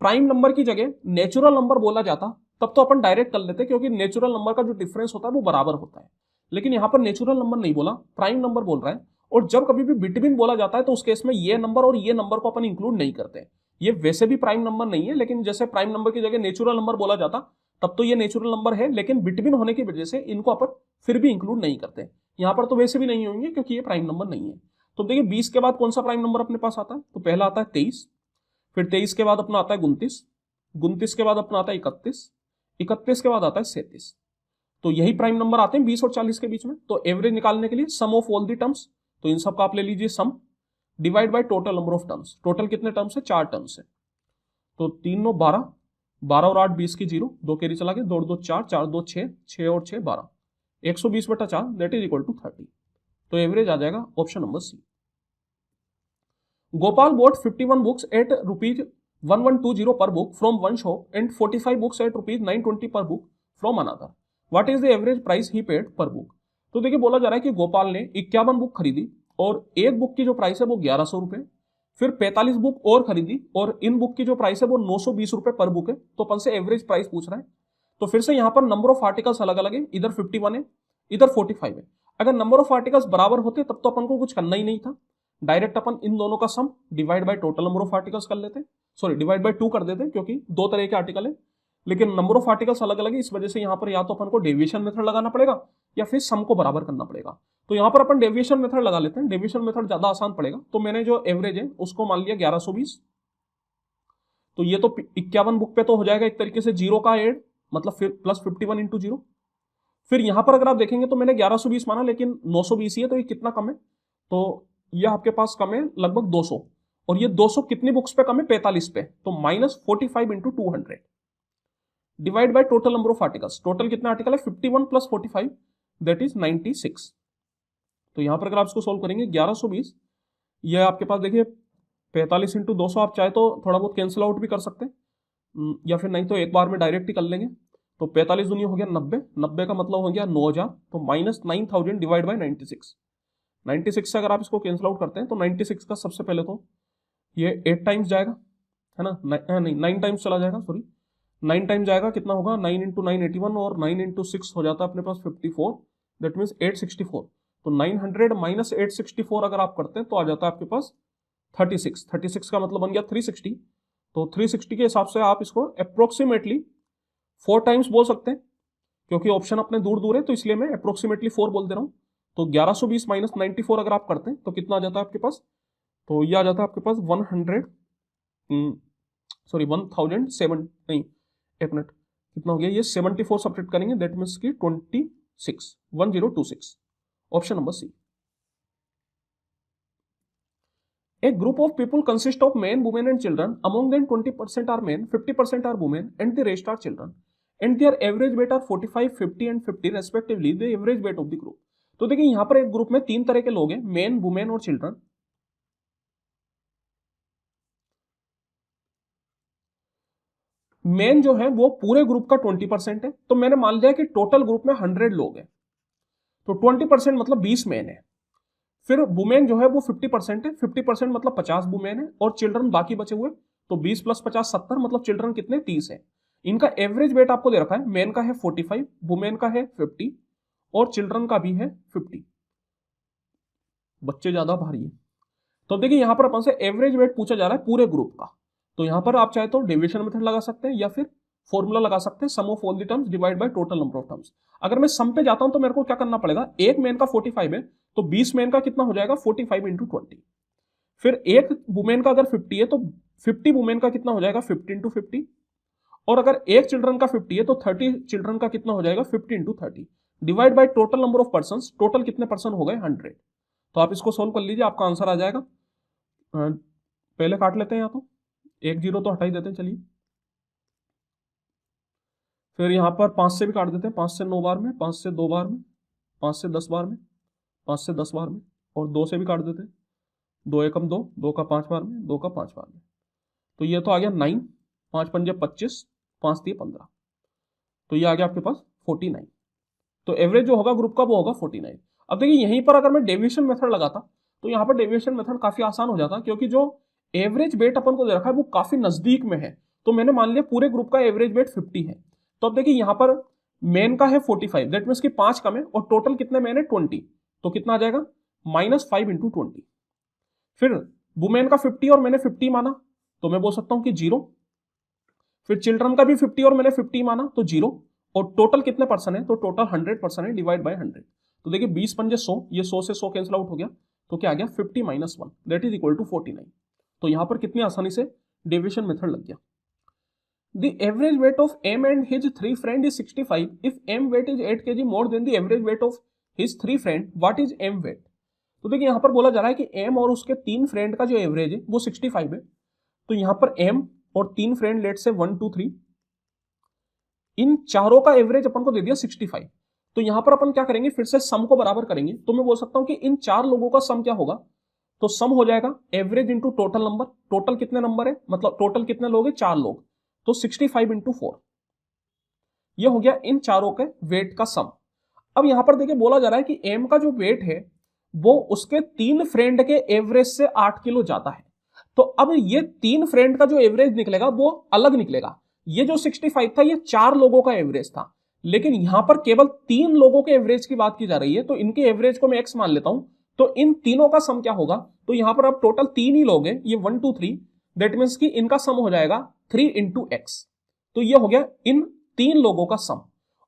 प्राइम नंबर की जगह नेचुरल नंबर बोला जाता तब तो अपन डायरेक्ट कर लेते, क्योंकि नेचुरल नंबर का जो डिफरेंस होता है वो बराबर होता है। लेकिन यहां पर नेचुरल नंबर नहीं बोला, प्राइम नंबर बोल रहा है। और जब कभी भी बिटवीन बोला जाता है तो उस केस में ये नंबर और ये नंबर को अपन इंक्लूड नहीं करते। ये वैसे भी प्राइम नंबर नहीं है, लेकिन जैसे प्राइम नंबर की जगह नेचुरल नंबर बोला जाता तब तो ये नेचुरल नंबर है, लेकिन बिटवीन होने की वजह से इनको अपन फिर भी इंक्लूड नहीं करते। यहां पर तो वैसे भी नहीं होंगे क्योंकि ये प्राइम नंबर नहीं है। तो देखिए 20 के बाद कौन सा प्राइम नंबर अपने पास आता है, तो पहला आता है 23, फिर 23 के बाद अपना आता है 29, 29 के बाद अपना आता है 31, 31 के बाद आता है 37। तो यही प्राइम नंबर आते हैं 20 और 40 के बीच में। तो एवरेज निकालने के लिए sum of all the terms, तो इन सब का आप ले लीजिए sum divide by total number of terms. Total कितने टर्म्स है, 4 टर्म्स है। तो 3 9 12, 12 और 8 20 की 0, 2 कैरी चला गया, 2 2 4, 4 2 6, 6 और 6 12, 120/4 दैट इज इक्वल टू 30। तो एवरेज आ जाएगा option number C. Gopal bought 51 books at rupees 1120 per book from one shop and 45 books at rupees 920 per book from another. What is the average price he paid per book? तो देखिए बोला जा रहा है कि गोपाल ने 51 बुक खरीदी और एक बुक की जो प्राइस है वो 1100 रुपए, फिर 45 बुक और खरीदी और इन बुक की जो प्राइस है वो 920 रुपए पर बुक है। तो अपन से एवरेज प्राइस पूछ रहा है। तो फिर से यहाँ पर नंबर ऑफ आर्टिकल्स अलग अलग है, इधर 51 है, इधर 45 है। अगर नंबर ऑफ आर्टिकल्स बराबर होते तब तो अपन को कुछ करना ही नहीं था, डायरेक्ट अपन इन दोनों का sum divide by total number of articles कर लेते, सॉरी डिवाइड बाय 2 कर देते, क्योंकि 2 तरह के आर्टिकल है। लेकिन नंबर ऑफ आर्टिकल्स अलग अलग है, इस वजह से यहाँ पर या तो अपन को डेविएशन मेथड लगाना पड़ेगा या फिर सम को बराबर करना पड़ेगा। तो यहाँ पर अपन डेविएशन मेथड लगा लेते हैं, डेविएशन मेथड ज्यादा आसान पड़ेगा। तो मैंने जो एवरेज है उसको मान लिया 1120। तो ये तो 51 बुक पे तो हो जाएगा एक तरीके से 0 का एड, मतलब फिर प्लस 51 इंटू 0। फिर यहां पर अगर आप देखेंगे तो मैंने 1120 माना, लेकिन 920 ही है, तो ये कितना कम है, तो ये आपके पास कम है लगभग 200। और ये 200 कितनी बुक्स पे कम है, 45 पे, तो -45 into 200 divide by total number of articles. Total कितना आर्टिकल है, 51 + 45 दैट इज 96। तो यहां पर अगर आप इसको सोल्व करेंगे 1120, ये आपके पास देखिए 45 इंटू 200, आप चाहे तो थोड़ा बहुत कैंसिल आउट भी कर सकते हैं, या फिर नहीं तो एक बार में डायरेक्ट ही कर लेंगे। तो 45 दुनिया हो गया 90, 90 का मतलब हो गया 9000, तो -9000 डिवाइड बाय 96। 96 से अगर आप इसको कैंसिल आउट करते हैं तो 96 का सबसे पहले तो ये 8 टाइम्स जाएगा, है ना, नहीं 9 टाइम्स चला जाएगा, सॉरी 9 टाइम जाएगा, कितना होगा 9 इंटू 9 81 और 9 इंटू 6 हो जाता है अपने पास 54, दैट मीन्स 864। तो 900 माइनस 864 अगर आप करते हैं तो आ जाता है आपके पास 36 का मतलब बन गया 360। तो 360 के हिसाब से आप इसको अप्रोक्सीमेटली 4 टाइम्स बोल सकते हैं, क्योंकि ऑप्शन अपने दूर दूर है तो इसलिए मैं अप्रोक्सीमेटली 4 बोल दे रहा हूं। तो 1120 माइनस 94 अगर आप करते हैं तो कितना आ जाता है आपके पास, तो ये आ जाता है आपके पास 1007 नहीं, एक मिनट, कितना हो गया ये 74 सब्ट्रैक्ट करेंगे, दैट मीन्स की 1026, option number C. A group of people consist of men, women and children. Among them 20% are men, 50% are women and the rest are children. And their average weight are 45, 50 and 50 respectively, the average weight of the group. तो देखिए यहां पर एक group में 3 तरह के लोग हैं, मेन, वुमेन और चिल्ड्रन। मेन जो है वो पूरे ग्रुप का 20% है, तो मैंने मान लिया कि टोटल ग्रुप में 100 लोग हैं, तो 20% मतलब 20 मेन है। फिर वुमेन जो है वो 50% है, 50% मतलब 50 वुमेन है और चिल्ड्रन बाकी बचे हुए, तो 20 प्लस 50 70, मतलब चिल्ड्रन कितने 30 है। इनका एवरेज वेट आपको दे रखा है, मेन का है 45, वुमेन का है 50 और चिल्ड्रन का भी है 50, बच्चे ज्यादा भारी है। तो देखिए यहां पर अपन से एवरेज वेट पूछा जा रहा है पूरे ग्रुप का, तो यहां पर आप चाहे तो डेविएशन मेथड लगा सकते हैं या फिर फॉर्मूला लगा सकते हैं, sum of all the terms divide by total number of terms. अगर मैं सम पे जाता हूं तो मेरे को क्या करना पड़ेगा, एक मेन का 45 है तो 20 मेन का कितना हो जाएगा 45 इंटू 20, फिर एक वुमेन का अगर 50 है तो 50 वुमेन का कितना हो जाएगा 50 इंटू 50, और अगर एक चिल्ड्रन का 50 है तो 30 चिल्ड्रन का कितना हो जाएगा 50 into 30 divide by total number of person, total कितने पर्सन हो गए 100। तो आप इसको सोल्व कर लीजिए, आपका आंसर आ जाएगा। पहले काट लेते हैं, यहाँ तो 1 0 तो हटा ही देते हैं, चलिए। फिर यहाँ पर 5 से भी काट देते हैं, 5 से 9 बार में, 5 से 2 बार में, 5 से 10 बार में, 5 से 10 बार में, और 2 से भी काट देते हैं, 2 एकम 2, 2 का 5 बार में, 2 का 5 बार में। तो ये तो आ गया 9, 5 पंजे 25, 5 दिए 15, तो ये आ गया आपके पास 49। तो एवरेज जो होगा ग्रुप का वो होगा 49। अब देखिए यहीं पर अगर मैं डेविएशन मेथड लगाता तो यहाँ पर डेविएशन मेथड काफी आसान हो जाता, क्योंकि जो एवरेज वेट अपन को दे रखा है वो काफी नजदीक में है। तो मैंने मान लिया पूरे ग्रुप का एवरेज वेट 50 है, तो अब देखिए यहाँ पर मेन का है 45, दैट मीन्स की 5 कम है और टोटल कितने मेन है 20, तो कितना आ जाएगा -5 इंटू 20। फिर वुमेन का 50 और मैंने 50 माना तो मैं बोल सकता हूं कि 0, फिर चिल्ड्रन का भी 50 और मैंने 50 माना तो 0, और टोटल कितने पर्सन है, तो टोटल 100% है, डिवाइड बाय 100। तो देखिए 20 पंजे 100, ये 100 से 100 कैंसिल आउट हो गया, तो क्या आ गया 50 minus 1 that is equal to 49। तो यहां पर कितनी आसानी से डेविएशन मेथड लग गया। The average weight of M and his 3 friend is 65. If M weight is 8 kg more than the average weight of his 3 friend, what is M weight? तो देखिए यहां पर बोला जा रहा है कि M और उसके 3 फ्रेंड का जो एवरेज है वो 65 है। तो यहां पर M और 3 फ्रेंड लेट से 1 2 3, इन चारों का एवरेज अपन को दे दिया 65। तो यहां पर अपन क्या करेंगे, फिर से सम को बराबर करेंगे। तो मैं बोल सकता हूं कि इन 4 लोगों का सम क्या होगा, तो सम हो जाएगा average into total number. Total कितने नंबर है, मतलब टोटल कितने लोग हैं 4 लोग, तो 65 इंटू 4, यह हो गया इन चारों के वेट का सम। अब यहां पर देखिए बोला जा रहा है कि एम का जो वेट है वो उसके 3 फ्रेंड के एवरेज से 8 किलो ज्यादा है। तो अब ये 3 फ्रेंड का जो एवरेज निकलेगा वो अलग निकलेगा। ये जो 65 था ये 4 लोगों का एवरेज था, लेकिन यहां पर केवल 3 लोगों के एवरेज की बात की जा रही है, तो इनके एवरेज को मैं एक्स मान लेता हूं। तो इन तीनों का सम क्या होगा, तो यहां पर अब टोटल 3 ही लोग हैं, ये 1 2 3, दैट मीन्स कि इनका सम हो जाएगा 3 इंटू एक्स। तो ये हो गया इन 3 लोगों का सम।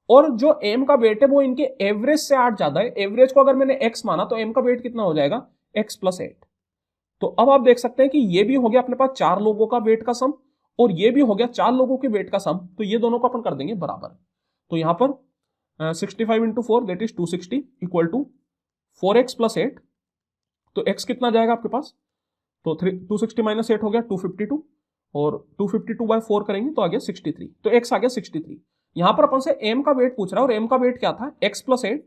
और जो एम का वेट है वो इनके एवरेज से 8 ज्यादा है। एवरेज को अगर मैंने एक्स माना तो एम का वेट कितना हो जाएगा एक्स प्लस 8। तो अब आप देख सकते हैं कि ये भी हो गया अपने पास 4 लोगों का वेट का सम, और ये भी हो गया 4 लोगों के वेट का सम। तो ये दोनों को अपन कर देंगे बराबर। तो यहां पर 65 into 4 that is 260 equal to 4x plus 8। तो x कितना जाएगा आपके पास, तो 260 माइनस 8 हो गया 252, और 252 बाय 4 करेंगे तो आ गया 63। तो x आ गया 63। यहां पर अपन से m का वेट पूछ रहा है और m का वेट क्या था x प्लस 8।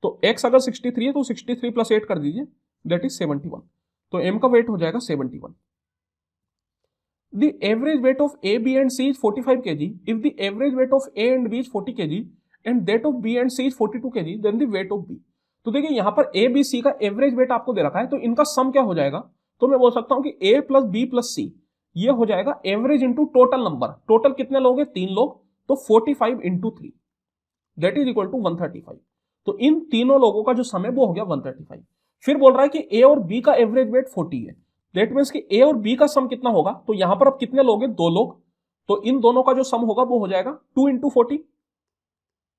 तो x अगर 63 है तो 63 प्लस 8 कर दीजिए, दैट इज 71। तो m का वेट हो जाएगा 71। The average weight of A, B and C is 45 kg. If the average weight of A and B is 40 kg and that of B and C is 42 kg, then the weight of B. तो देखिए यहां पर A, B, C का average weight आपको दे रखा है, तो इनका सम क्या हो जाएगा, तो मैं बोल सकता हूं कि A plus B plus C ये हो जाएगा average into total number. Total कितने लोग हैं? 3 लोग, तो 45 into 3 that is equal to 135। तो इन तीनों लोगों का जो सम है वो हो गया 135। फिर बोल रहा है कि A और B का एवरेज वेट 40 है। दैट मीन्स कि A और B का सम कितना होगा? तो यहां पर अब कितने लोग हैं? 2 लोग, तो इन दोनों का जो सम होगा वो हो जाएगा 2 into 40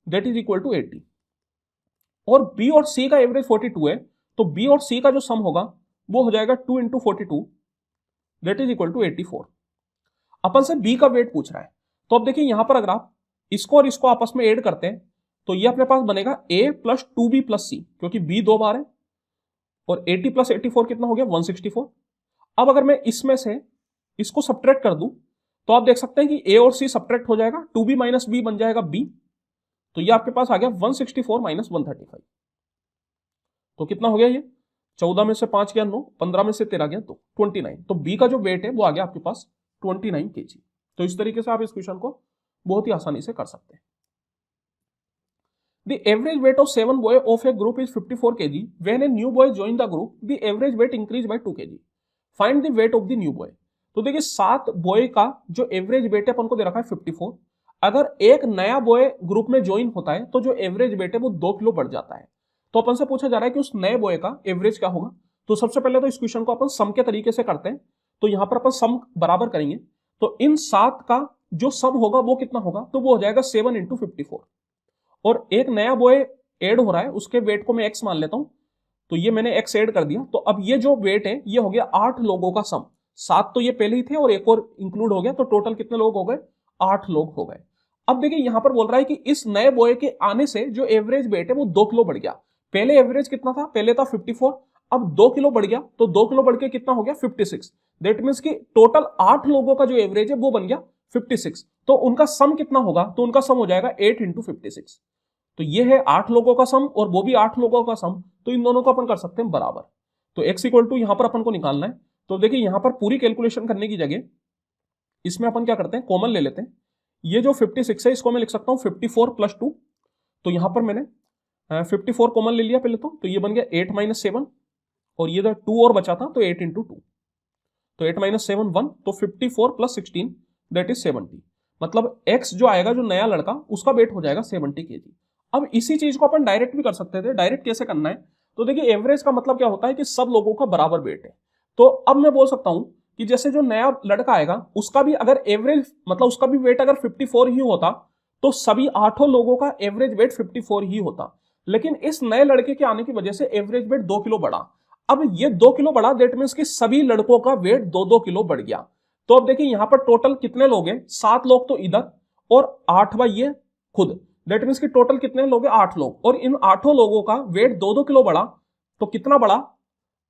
that is equal to 80। और B और C का एवरेज 42 है, तो B और C का जो सम होगा वो हो जाएगा 2 into 42 that is equal to 84। अपन से B का वेट पूछ रहा है, तो अब देखिए यहां पर अगर आप इसको और इसको आपस में ऐड करते हैं तो ये अपने पास बनेगा A plus 2B plus C, क्योंकि B 2 बार है, और 80 प्लस 84 कितना हो गया? 164। अब अगर मैं इसमें से इसको सब्ट्रैक्ट कर दूं तो आप देख सकते हैं कि A और C सब्ट्रैक्ट हो जाएगा, 2B माइनस B बन जाएगा B, तो ये आपके पास आ गया 164 माइनस 135। तो कितना हो गया ये? 14 में से 5 गया 9, 15 में से 13 गया 2, 29। तो बी का जो वेट है वो आ गया आपके पास 29 kg। तो इस तरीके से आप इस क्वेश्चन को बहुत ही आसानी से कर सकते हैं। The average weight of 7 boy of a group is 54 kg. When a new boy joined the group, the average weight increased by 2 kg. Find the weight of the new boy. तो देखिए 7 boy का जो average weight है अपन को दे रखा है 54। अगर एक नया बॉय ग्रुप में ज्वाइन होता है तो जो एवरेज वेट है वो 2 किलो बढ़ जाता है। तो अपन से पूछा जा रहा है कि उस नए बॉय का एवरेज क्या होगा। तो सबसे पहले तो इस क्वेश्चन को अपन सम के तरीके से करते हैं। तो यहां पर अपन सम बराबर करेंगे, तो इन 7 का जो सम होगा वो कितना होगा? तो वो हो जाएगा 7 इंटू 54। और एक नया बॉय ऐड हो रहा है, उसके वेट को मैं x मान लेता हूं, तो ये मैंने x ऐड कर दिया। तो अब ये जो वेट है ये हो गया 8 लोगों का सम। 7 तो ये पहले ही थे और एक और इंक्लूड हो गया, तो टोटल कितने लोग हो गए? 8 लोग हो गए। अब देखिए यहां पर बोल रहा है कि इस नए बॉय के आने से जो एवरेज वेट है वो 2 किलो बढ़ गया। पहले एवरेज कितना था? पहले था 54, अब 2 किलो बढ़ गया, तो 2 किलो बढ़ के कितना हो गया? 56। दैट मीन्स कि टोटल 8 लोगों का जो एवरेज है वो बन गया 56। तो उनका सम कितना होगा? तो उनका सम हो जाएगा 8 इंटू 56। तो ये है 8 लोगों का सम और वो भी 8 लोगों का सम, तो इन दोनों को अपन कर सकते हैं बराबर। तो x इक्वल टू यहां पर अपन को निकालना है। तो देखिए यहां पर पूरी कैलकुलेशन करने की जगह इसमें अपन क्या करते हैं, कॉमन ले लेते हैं। ये जो 56 है इसको मैं लिख सकता हूं 54 प्लस 2। तो यहां पर मैंने 54 कॉमन ले लिया पहले, तो ये बन गया 8 माइनस 7, और ये 2 और बचा था तो 8 इंटू 2, तो 8 माइनस 7 1, तो 54 प्लस 16 दैट इज 70। मतलब x जो आएगा, जो नया लड़का, उसका वेट हो जाएगा 70 kg। अब इसी चीज को अपन डायरेक्ट भी कर सकते थे। डायरेक्ट कैसे करना है? तो देखिए एवरेज का मतलब क्या होता है कि सब लोगों का बराबर वेट है। तो अब मैं बोल सकता हूं कि जैसे जो नया लड़का आएगा उसका भी अगर एवरेज मतलब उसका भी वेट अगर 54 ही होता तो सभी 8 लोगों का एवरेज वेट 54 ही होता। लेकिन इस नए लड़के के आने की वजह से एवरेज वेट 2 किलो बढ़ा। अब ये 2 किलो बढ़ा, दैट मीन्स कि सभी लड़कों का वेट 2-2 किलो बढ़ गया। तो अब देखिए यहां पर टोटल कितने लोग हैं? 7 लोग तो इधर और 8वां ये खुद, दैट मीन्स कि टोटल कितने लोग हैं? 8 लोग। और इन 8 लोगों का वेट 2-2 किलो बढ़ा, तो कितना बढ़ा?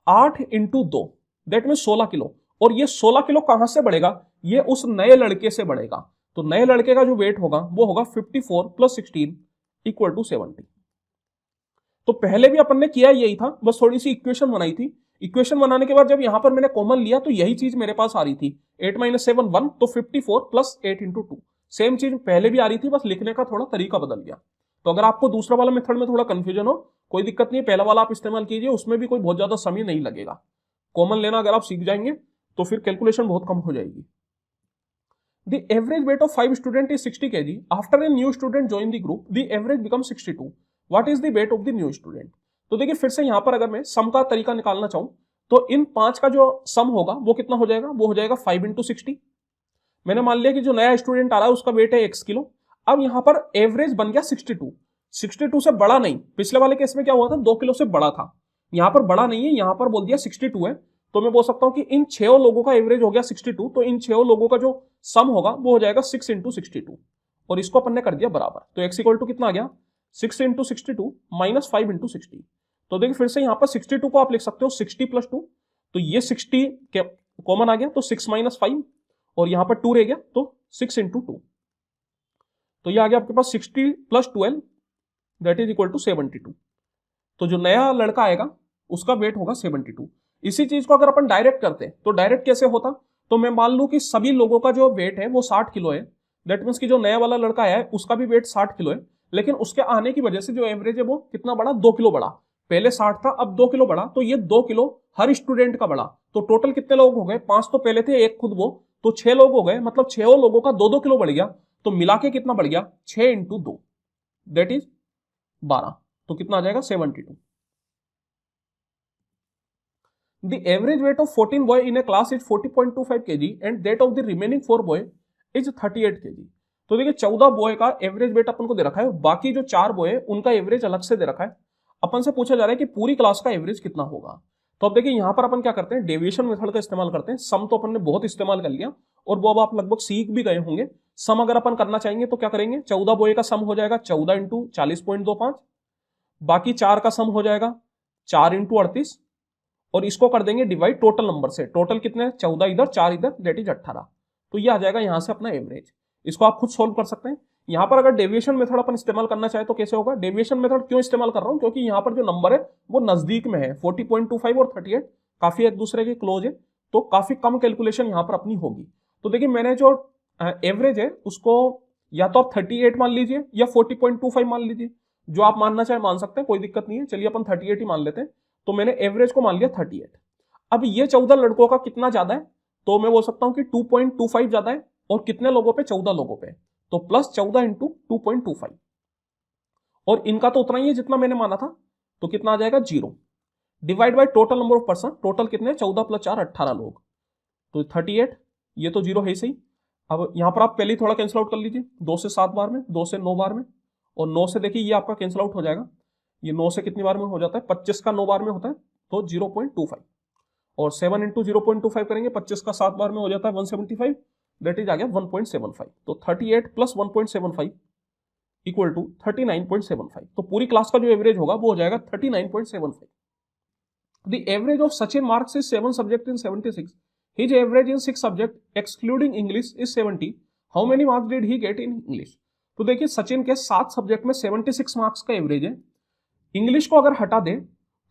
8 इंटू 2 दैट मीन्स 16 किलो। और ये 16 किलो कहां से बढ़ेगा? ये उस नए लड़के से बढ़ेगा। तो नए लड़के का जो वेट होगा वो होगा 54 प्लस 16 इक्वल टू 70। तो पहले भी अपन ने किया यही था, बस थोड़ी सी इक्वेशन बनाई थी। इक्वेशन बनाने के बाद जब यहां पर मैंने कॉमन लिया तो यही चीज मेरे पास आ रही थी। 8 माइनस 7 1, तो 54 प्लस 8 इंटू 2, सेम चीज पहले भी आ रही थी, बस लिखने का थोड़ा तरीका बदल गया। तो अगर आपको दूसरा वाला मेथड में थोड़ा कंफ्यूजन हो, कोई दिक्कत नहीं है, पहला वाला आप इस्तेमाल कीजिए, उसमें भी कोई बहुत ज्यादा समय नहीं लगेगा। कॉमन लेना अगर आप सीख जाएंगे तो फिर कैलकुलेशन बहुत कम हो जाएगी। The average weight of 5 students is 60 kg. After a new student join the group, the average becomes 62. What is the weight of the new student? तो देखिए फिर से यहां पर अगर मैं सम का तरीका निकालना चाहूं तो इन 5 का जो सम होगा वो कितना हो जाएगा? वो हो जाएगा 5 इंटू 60। मैंने मान लिया कि जो नया स्टूडेंट आ रहा है उसका वेट है x किलो। अब यहां पर एवरेज बन गया 62। 62 से बड़ा नहीं, पिछले वाले केस में क्या हुआ था? 2 किलो से बड़ा था। यहां पर बड़ा नहीं है, यहां पर बोल दिया 62 है। तो मैं बोल सकता हूं कि इन 6 लोगों का एवरेज हो गया 62, तो इन 6 लोगों का जो सम होगा वो हो जाएगा 6 इंटू 62, और इसको अपन ने कर दिया बराबर। तो x इक्वल टू कितना आ गया? 6 इंटू 62 माइनस 5 इंटू 60। तो देखिए फिर से यहां पर 62 को आप लिख सकते हो 60 प्लस 2, तो ये 60 कॉमन आ गया, तो 6 माइनस 5, और यहां पर 2 रह गया, तो 6 इंटू 2, तो ये आ गया आपके पास 60 plus 12 that is equal to 72। तो जो नया लड़का आएगा उसका वेट होगा 72। इसी चीज को अगर अपन डायरेक्ट करते तो डायरेक्ट कैसे होता? तो मैं मान लूं कि सभी लोगों का जो वेट है वो 60 किलो है, दैट मीन्स कि जो नया वाला लड़का आया है उसका भी वेट 60 किलो है, लेकिन उसके आने की वजह से जो एवरेज है वो कितना बढ़ा? 2 किलो बढ़ा। पहले 60 था, अब 2 किलो बढ़ा, तो ये 2 किलो हर स्टूडेंट का बढ़ा, तो टोटल कितने लोग हो गए, 5 तो पहले थे, एक खुद वो, तो 6 लोग हो गए, मतलब 6 लोगों का 2-2 किलो बढ़ गया, तो मिला के कितना बढ़ गया, 6 इंटू 2 दैट इज 12, तो कितना आ जाएगा 72। The average weight of 14 boy in a class is 40.25 kg and that of the remaining 4 boy is 38 kg। तो देखिए 14 बॉय का एवरेज वेट अपन को दे रखा है, बाकी जो 4 बॉय है उनका एवरेज अलग से दे रखा है। अपन से पूछा जा रहा है कि पूरी क्लास का एवरेज कितना होगा। तो अब देखिए यहां पर अपन क्या करते हैं, डेविएशन मेथड का इस्तेमाल करते हैं। सम तो अपन ने बहुत इस्तेमाल कर लिया और वो अब आप लगभग सीख भी गए होंगे। सम अगर अपन करना चाहेंगे तो क्या करेंगे, 14 बॉय का सम हो जाएगा 14 इंटू 40.25, बाकी 4 का सम हो जाएगा 4 इंटू 38, और इसको कर देंगे डिवाइड टोटल नंबर से। टोटल कितने, 14 इधर 4 इधर, दैट इज 18। तो ये आ जाएगा यहां से अपना एवरेज। इसको आप खुद सोल्व कर सकते हैं। यहां पर अगर डेविएशन मेथड अपन इस्तेमाल करना चाहे तो कैसे होगा, डेविएशन मेथड क्यों इस्तेमाल कर रहा हूं, क्योंकि यहां पर जो नंबर है वो नजदीक में है, 40.25 और 38 काफी एक दूसरे के क्लोज है, तो काफी कम कैलकुलेशन यहां पर अपनी होगी। तो देखिए मैंने जो एवरेज है उसको या तो आप 38 मान लीजिए या 40.25 मान लीजिए, जो आप मानना चाहे मान सकते हैं, कोई दिक्कत नहीं है। चलिए अपन 38 ही मान लेते हैं। तो मैंने एवरेज को मान लिया 38। अब ये 14 लड़कों का कितना ज्यादा है, तो मैं बोल सकता हूं कि 2.25 ज्यादा है, और कितने लोगों पे, 14 लोगों पे, तो प्लस 14 इंटू 2.25, और इनका तो उतना ही है जितना मैंने माना था, तो कितना आ जाएगा 0, divide by total number of person. Total कितने, 14 प्लस 4 18 लोग, तो 38, ये तो 0 है ही सही। अब यहां पर आप पहले ही थोड़ा कैंसिल आउट कर लीजिए, 2 से 7 बार में, 2 से 9 बार में, और 9 से देखिए ये आपका कैंसिल आउट हो जाएगा। ये 9 से कितनी बार में हो जाता है, 25 का 9 बार में होता है, तो 0.25, और 7 इंटू 0.25 करेंगे, 25 का 7 बार में हो जाता है 175, दैट इज आ गया 1.75। तो 38 प्लस 1.75 इक्वल टू 39.75। तो पूरी क्लास का जो एवरेज होगा वो हो जाएगा 39.75। The average of Sachin marks is 7 subject in 76, his average in 6 subject excluding English is 70, how many marks did he get in English. तो देखिए सचिन के 7 सब्जेक्ट में 76 मार्क्स का एवरेज है। इंग्लिश को अगर हटा दे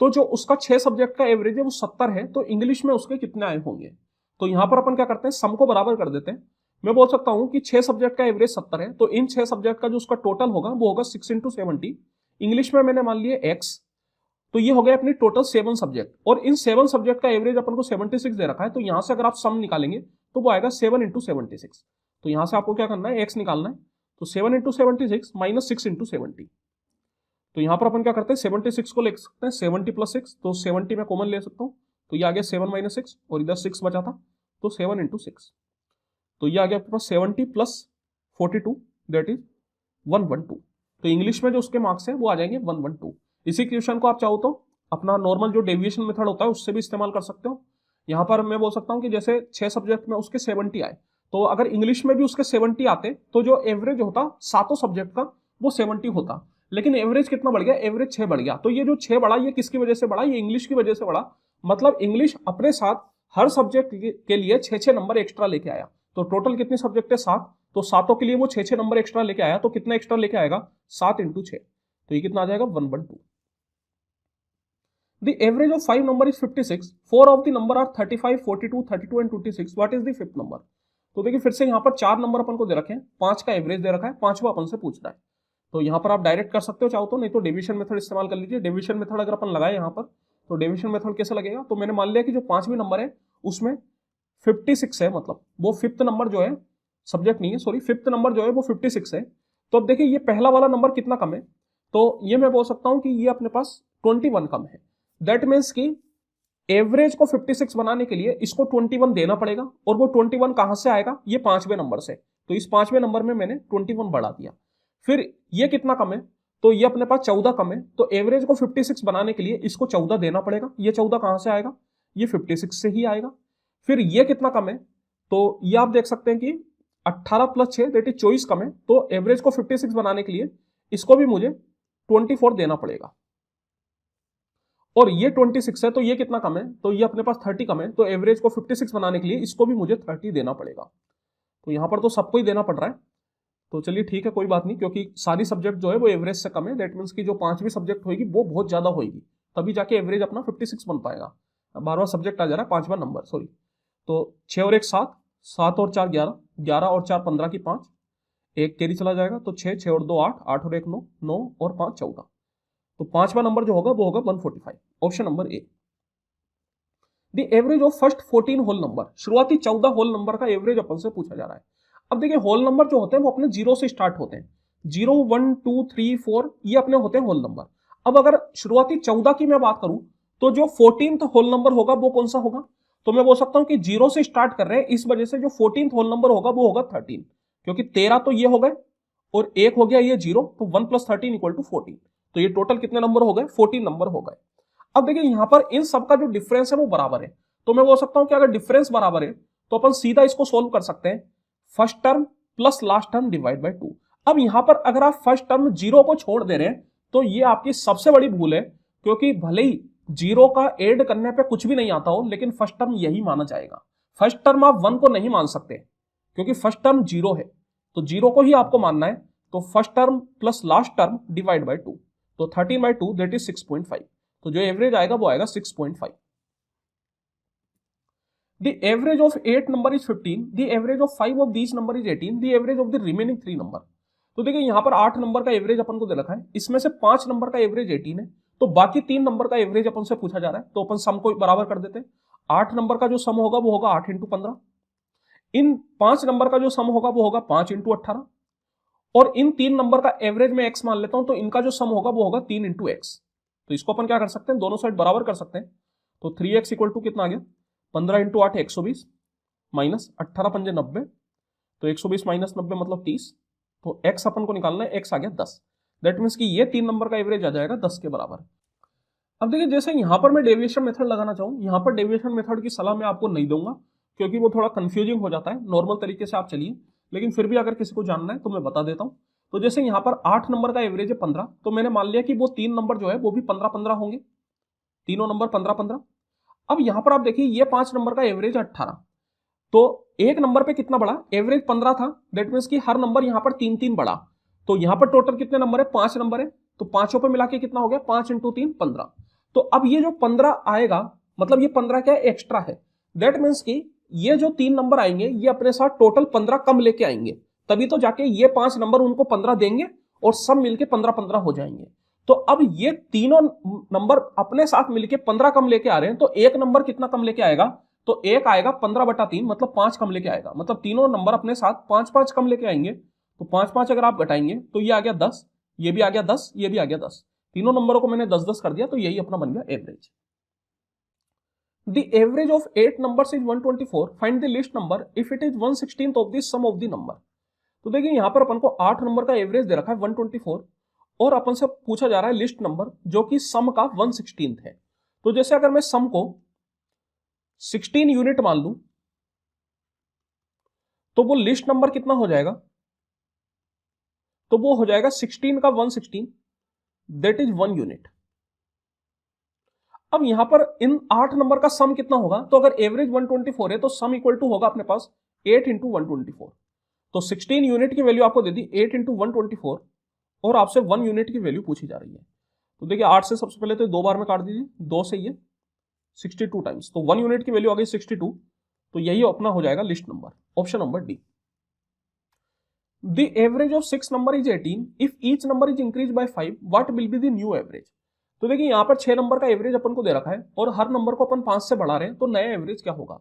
तो जो उसका 6 सब्जेक्ट का एवरेज है वो 70 है, तो इंग्लिश में उसके कितने आए होंगे। तो यहां पर अपन क्या करते हैं, सम को बराबर कर देते हैं। मैं बोल सकता हूं कि 6 सब्जेक्ट का एवरेज 70 है, तो इन 6 सब्जेक्ट का जो उसका टोटल होगा वो होगा 6 इंटू 70। इंग्लिश में मैंने मान लिया x, तो ये हो गया अपनी टोटल 7 सब्जेक्ट, और इन 7 सब्जेक्ट का एवरेज अपन को 76 दे रखा है। तो यहां से अगर आप सम निकालेंगे तो वो आएगा 7 इंटू 76। तो यहां से आपको क्या करना है, x निकालना है, तो 7 इंटू 76 माइनस 6 इंटू 70। तो यहां पर अपन क्या करते हैं, 76 को ले सकते हैं 70 प्लस 6, तो 70 में कॉमन ले सकता हूं, तो ये आ गया 7 माइनस 6, और इधर 6 बचा था, तो 7 इंटू 6, तो ये आ गया आपके पास 70 प्लस 42 दैट इज 112। तो इंग्लिश में जो उसके मार्क्स हैं वो आ जाएंगे 112। इसी क्वेश्चन को आप चाहो तो अपना नॉर्मल जो डेविएशन मेथड होता है उससे भी इस्तेमाल कर सकते हो। यहां पर मैं बोल सकता हूं कि जैसे 6 सब्जेक्ट में उसके 70 आए, तो अगर इंग्लिश में भी उसके 70 आते तो जो एवरेज होता 7 सब्जेक्ट का वो 70 होता, लेकिन एवरेज कितना बढ़ गया, एवरेज 6 बढ़ गया। तो ये जो 6 बढ़ा ये किसकी वजह से बढ़ा, ये इंग्लिश की वजह से बढ़ा। मतलब इंग्लिश अपने साथ हर सब्जेक्ट के लिए 6-6 नंबर एक्स्ट्रा लेके आया। तो टोटल कितने सब्जेक्ट है, 7, तो 7 के लिए वो 6-6 नंबर एक्स्ट्रा लेके आया। तो कितना एक्स्ट्रा लेके आएगा, 7 इंटू 6, तो ये कितना आ जाएगा 112। The average of 5 number is 56. 4 of the number are 35, 42, 32 and 26. What is the fifth number? तो देखिए फिर से यहाँ पर 4 नंबर अपन को दे रखे हैं, 5 का एवरेज दे रखा है, 5वां अपन से पूछ रहा है। तो यहाँ पर आप डायरेक्ट कर सकते हो चाहो तो, नहीं तो डिवीजन मेथड इस्तेमाल कर लीजिए। डिवीजन मेथड अगर अपन लगाए यहाँ पर, तो डिवीजन मेथड कैसे लगेगा, तो मैंने मान लिया कि जो 5वीं नंबर है उसमें 56 है, मतलब वो फिफ्थ नंबर जो है, सब्जेक्ट नहीं है सॉरी, फिफ्थ नंबर जो है वो 56 है। तो अब देखिए ये पहला वाला नंबर कितना कम है, तो ये मैं बोल सकता हूं कि ये अपने पास 21 कम है। दैट मीन्स कि एवरेज को 56 बनाने के लिए इसको 21 देना पड़ेगा, और वो 21 कहां से आएगा, ये 5वें नंबर से। तो इस 5वें नंबर में मैंने 21 बढ़ा दिया। फिर ये कितना कम है, तो ये अपने पास 14 कम है, तो एवरेज को 56 बनाने के लिए इसको 14 देना पड़ेगा। ये 14 कहां से आएगा, ये 56 से ही आएगा। फिर ये कितना कम है, तो ये आप देख सकते हैं कि 18 प्लस 6 दैट इज 24 कम है। तो एवरेज को 56 बनाने के लिए इसको भी मुझे 24 देना पड़ेगा, और ये 26 है, तो ये कितना कम है, तो ये अपने पास 30 कम है। तो एवरेज को 56 बनाने के लिए इसको भी मुझे 30 देना पड़ेगा। तो यहां पर तो सबको ही देना पड़ रहा है। तो चलिए ठीक है, कोई बात नहीं, क्योंकि सारी सब्जेक्ट जो है वो एवरेज से कम है। दैट मीन्स की जो 5वीं सब्जेक्ट होगी वो बहुत ज्यादा होगी, तभी जाके एवरेज अपना 56 बन पाएगा। 12वां सब्जेक्ट आ जा रहा है, 5वां नंबर सॉरी। तो 6 और 1 7, 7 और 4 11, 11 और 4 15 की 5, एक कैरी चला जाएगा, तो 6, 6 और 2 8, 8 और 1 9, 9 और 5 14। तो पांचवा नंबर जो होगा वो होगा 145, option number A. The average of first 14 whole number, शुरुआती 14 होल नंबर का एवरेज अपन से पूछा जा रहा है। अब देखिए होल नंबर जो होते हैं वो अपने जीरो से स्टार्ट होते हैं, 0 1 2 3 4 ये अपने होते हैं होल नंबर। अब अगर शुरुआती 14 की मैं बात करूं तो जो 14th होल नंबर होगा वो कौन सा होगा, तो मैं बोल सकता हूं कि 0 से स्टार्ट कर रहे हैं, इस वजह से जो 14th होल नंबर होगा वो होगा 13, क्योंकि 13 तो ये हो गए और एक हो गया ये 0, तो 1 + 13 = 14, तो ये टोटल कितने नंबर हो गए, 14 नंबर हो गए। अब देखिए यहां पर इन सब का जो डिफरेंस है वो बराबर है, तो मैं बोल सकता हूं कि अगर डिफरेंस बराबर है तो अपन सीधा इसको सोल्व कर सकते हैं, first term plus last term divide by 2। अब यहां पर अगर आप फर्स्ट टर्म 0 को छोड़ दे रहे हैं तो ये आपकी सबसे बड़ी भूल है, क्योंकि भले ही 0 का ऐड करने पे कुछ भी नहीं आता हो लेकिन फर्स्ट टर्म यही माना जाएगा। फर्स्ट टर्म आप 1 को नहीं मान सकते क्योंकि फर्स्ट टर्म 0 है, तो 0 को ही आपको मानना है, तो first term plus last term divide by 2, तो 13/2 दैट इज 6.5, तो जो एवरेज आएगा वो आएगा 6.5। The average of 8 number is 15, the average of 5 of these number is 18, the average of the remaining 3 number। तो देखिए यहां पर 8 नंबर का एवरेज अपन को दे रखा है, इसमें से 5 नंबर का एवरेज 18 है, तो बाकी 3 नंबर का एवरेज अपन से पूछा जा रहा है, तो अपन सम को बराबर कर देते हैं। 8 नंबर का जो सम होगा वो होगा 8 × 15, इन 5 नंबर का जो सम होगा वो होगा 5 × 18, और इन 3 नंबर का एवरेज में x मान लेता हूं, तो इनका जो सम होगा वो होगा 3 × x। तो इसको अपन क्या कर सकते हैं, दोनों साइड बराबर कर सकते हैं, तो 3x = कितना आ गया, 15 × 8 120 माइनस 18 पंजे 90, तो 120 माइनस 90 मतलब 30, तो x अपन को निकालना है, x आ गया 10, दैट मीन्स कि ये 3 नंबर का एवरेज आ जाएगा 10 के बराबर। अब देखिए जैसे यहां पर मैं डेविएशन मेथड लगाना चाहूं, यहां पर डेविएशन मेथड की सलाह मैं आपको नहीं दूंगा क्योंकि वो थोड़ा कंफ्यूजिंग हो जाता है, नॉर्मल तरीके से आप चलिए, लेकिन फिर भी अगर किसी को जानना है तो मैं बता देता हूं। तो जैसे यहां पर 8 नंबर का एवरेज है 15, तो मैंने मान लिया कि वो 3 नंबर जो है वो भी 15-15 होंगे, तीनों नंबर 15-15। अब यहां पर आप देखिए ये 5 नंबर का एवरेज 18, तो एक नंबर पे कितना बढ़ा, एवरेज 15 था, दैट मीन्स कि हर नंबर यहां पर 3-3 बढ़ा, तो यहां पर टोटल कितने नंबर है, 5 नंबर है, तो पांचों पे मिला के कितना हो गया, 5 × 3 15। तो अब ये जो 15 आएगा मतलब ये 15 क्या एक्स्ट्रा है, दैट मीन्स कि ये जो 3 नंबर आएंगे ये अपने साथ टोटल 15 कम लेके आएंगे, तभी तो जाके ये 5 नंबर उनको 15 देंगे और सब मिलके 15-15 हो जाएंगे। तो अब ये तीनों नंबर अपने साथ मिलके 15 कम लेके आ रहे हैं, तो एक नंबर कितना कम लेके आएगा, तो एक आएगा 15/3 मतलब 5 कम लेके आएगा, मतलब तीनों नंबर अपने साथ 5-5 कम लेके आएंगे, तो 5-5 अगर आप घटाएंगे तो ये आ गया 10, ये भी आ गया 10, ये भी आ गया 10, तीनों नंबरों को मैंने 10-10 कर दिया, तो यही अपना बन गया average. The average of 8 numbers is 124, find the least number if it is 1/16 of the sum of the number। तो देखिए यहां पर अपन को 8 नंबर का एवरेज दे रखा है 124 और अपन से पूछा जा रहा है लिस्ट नंबर जो कि सम का 1/16 है। तो जैसे अगर मैं सम को 16 यूनिट मान लूं तो वो लिस्ट नंबर कितना हो जाएगा, तो वो हो जाएगा 16 का 1/16 दैट इज 1 यूनिट। अब यहां पर इन 8 नंबर का सम कितना होगा, तो अगर एवरेज 124 है तो सम इक्वल टू होगा अपने पास 8 × 124, तो 16 यूनिट की वैल्यू आपको दे दी 8 × 124 और आपसे 1 यूनिट की वैल्यू पूछी जा रही है। तो देखिए 8 से सबसे पहले तो 2 बार में काट दीजिए, 2 से ये 62 टाइम्स, तो 1 यूनिट की वैल्यू आ गई 62, तो यही अपना हो जाएगा list number, option number D. The average of 6 number is 18, if each number is increase by 5 what will be the new average. तो देखिए यहां पर 6 नंबर का एवरेज अपन को दे रखा है और हर नंबर को अपन 5 से बढ़ा रहे हैं, तो नया एवरेज क्या होगा।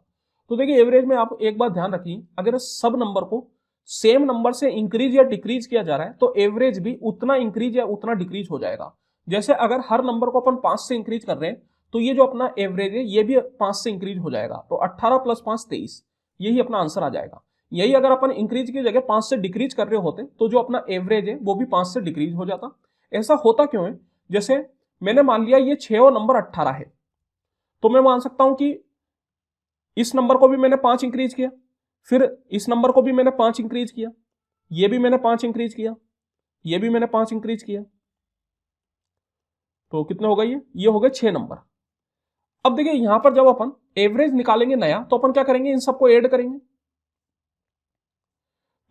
तो देखिए एवरेज में आप एक बात ध्यान रखिए, अगर सब नंबर को सेम नंबर से इंक्रीज या डिक्रीज किया जा रहा है तो एवरेज भी उतना इंक्रीज या उतना डिक्रीज हो जाएगा। जैसे अगर हर नंबर को अपन 5 से इंक्रीज कर रहे हैं तो ये जो अपना एवरेज है ये भी 5 से इंक्रीज हो जाएगा, तो 18 + 5 23, यही अपना आंसर आ जाएगा। यही अगर अपन इंक्रीज की जगह 5 से डिक्रीज कर रहे होते तो जो अपना एवरेज है वो भी 5 से डिक्रीज हो जाता। ऐसा होता क्यों है, जैसे मैंने मान लिया ये 6 और नंबर 18 है, तो मैं मान सकता हूं कि इस नंबर को भी मैंने 5 इंक्रीज किया, फिर इस नंबर को भी मैंने 5 इंक्रीज किया, ये भी मैंने 5 इंक्रीज किया, ये भी मैंने 5 इंक्रीज किया, तो कितने हो गए ये हो गए 6 नंबर। अब देखिए यहां पर जब अपन एवरेज निकालेंगे नया तो अपन क्या करेंगे, इन सबको ऐड करेंगे,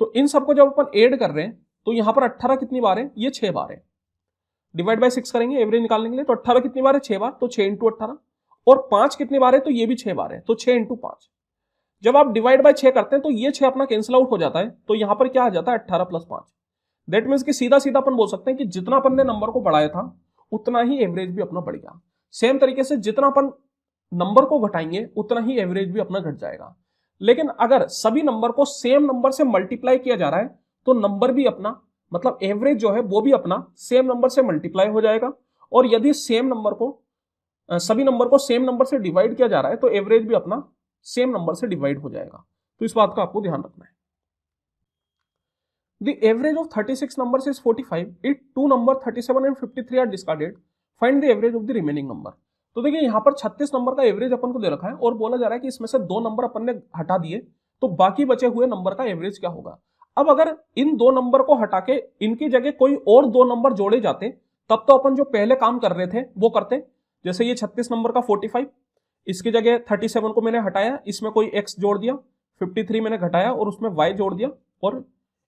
तो इन सबको जब अपन ऐड कर रहे हैं तो यहां पर 18 कितनी बार है, ये 6 बार है, डिवाइड बाय 6 करेंगे एवरेज निकालने के लिए, तो 18 कितनी बार है, 6 बार, तो 6 × 18, और 5 कितनी बार है, तो ये भी 6 बार है, तो 6 × 5। जब आप डिवाइड बाय 6 करते हैं तो ये 6 अपना कैंसिल आउट हो जाता है, तो यहां पर क्या आ जाता है 18 + 5, दैट मीन्स कि सीधा सीधा अपन बोल सकते हैं कि जितना अपन ने नंबर को बढ़ाया था उतना ही एवरेज भी अपना बढ़ गया। सेम तरीके से जितना अपन नंबर को घटाएंगे उतना ही एवरेज भी अपना घट जाएगा। लेकिन अगर सभी नंबर को सेम नंबर से मल्टीप्लाई किया जा रहा है तो नंबर भी अपना मतलब एवरेज जो है वो भी अपना सेम नंबर से मल्टीप्लाई हो जाएगा। और यदि सेम नंबर को सभी नंबर को सेम नंबर से डिवाइड किया जा रहा है तो एवरेज भी अपना सेम नंबर से डिवाइड हो जाएगा। तो इस बात का आपको ध्यान रखना है। The average of 36 numbers is 45. If two numbers 37 and 53 are discarded, find the average of the remaining number. तो देखिए यहाँ पर 36 नंबर का एवरेज अपन को दे रखा है और बोला जा रहा है कि इसमें से 2 नंबर अपन ने हटा दिए तो बाकी बचे हुए नंबर का एवरेज क्या होगा। अब अगर इन 2 नंबर को हटा के इनकी जगह कोई और 2 नंबर जोड़े जाते तब तो अपन जो पहले काम कर रहे थे वो करते। जैसे ये 36 नंबर का 45, इसकी जगह 37 को मैंने हटाया, इसमें कोई x जोड़ दिया, 53 मैंने घटाया और उसमें y जोड़ दिया और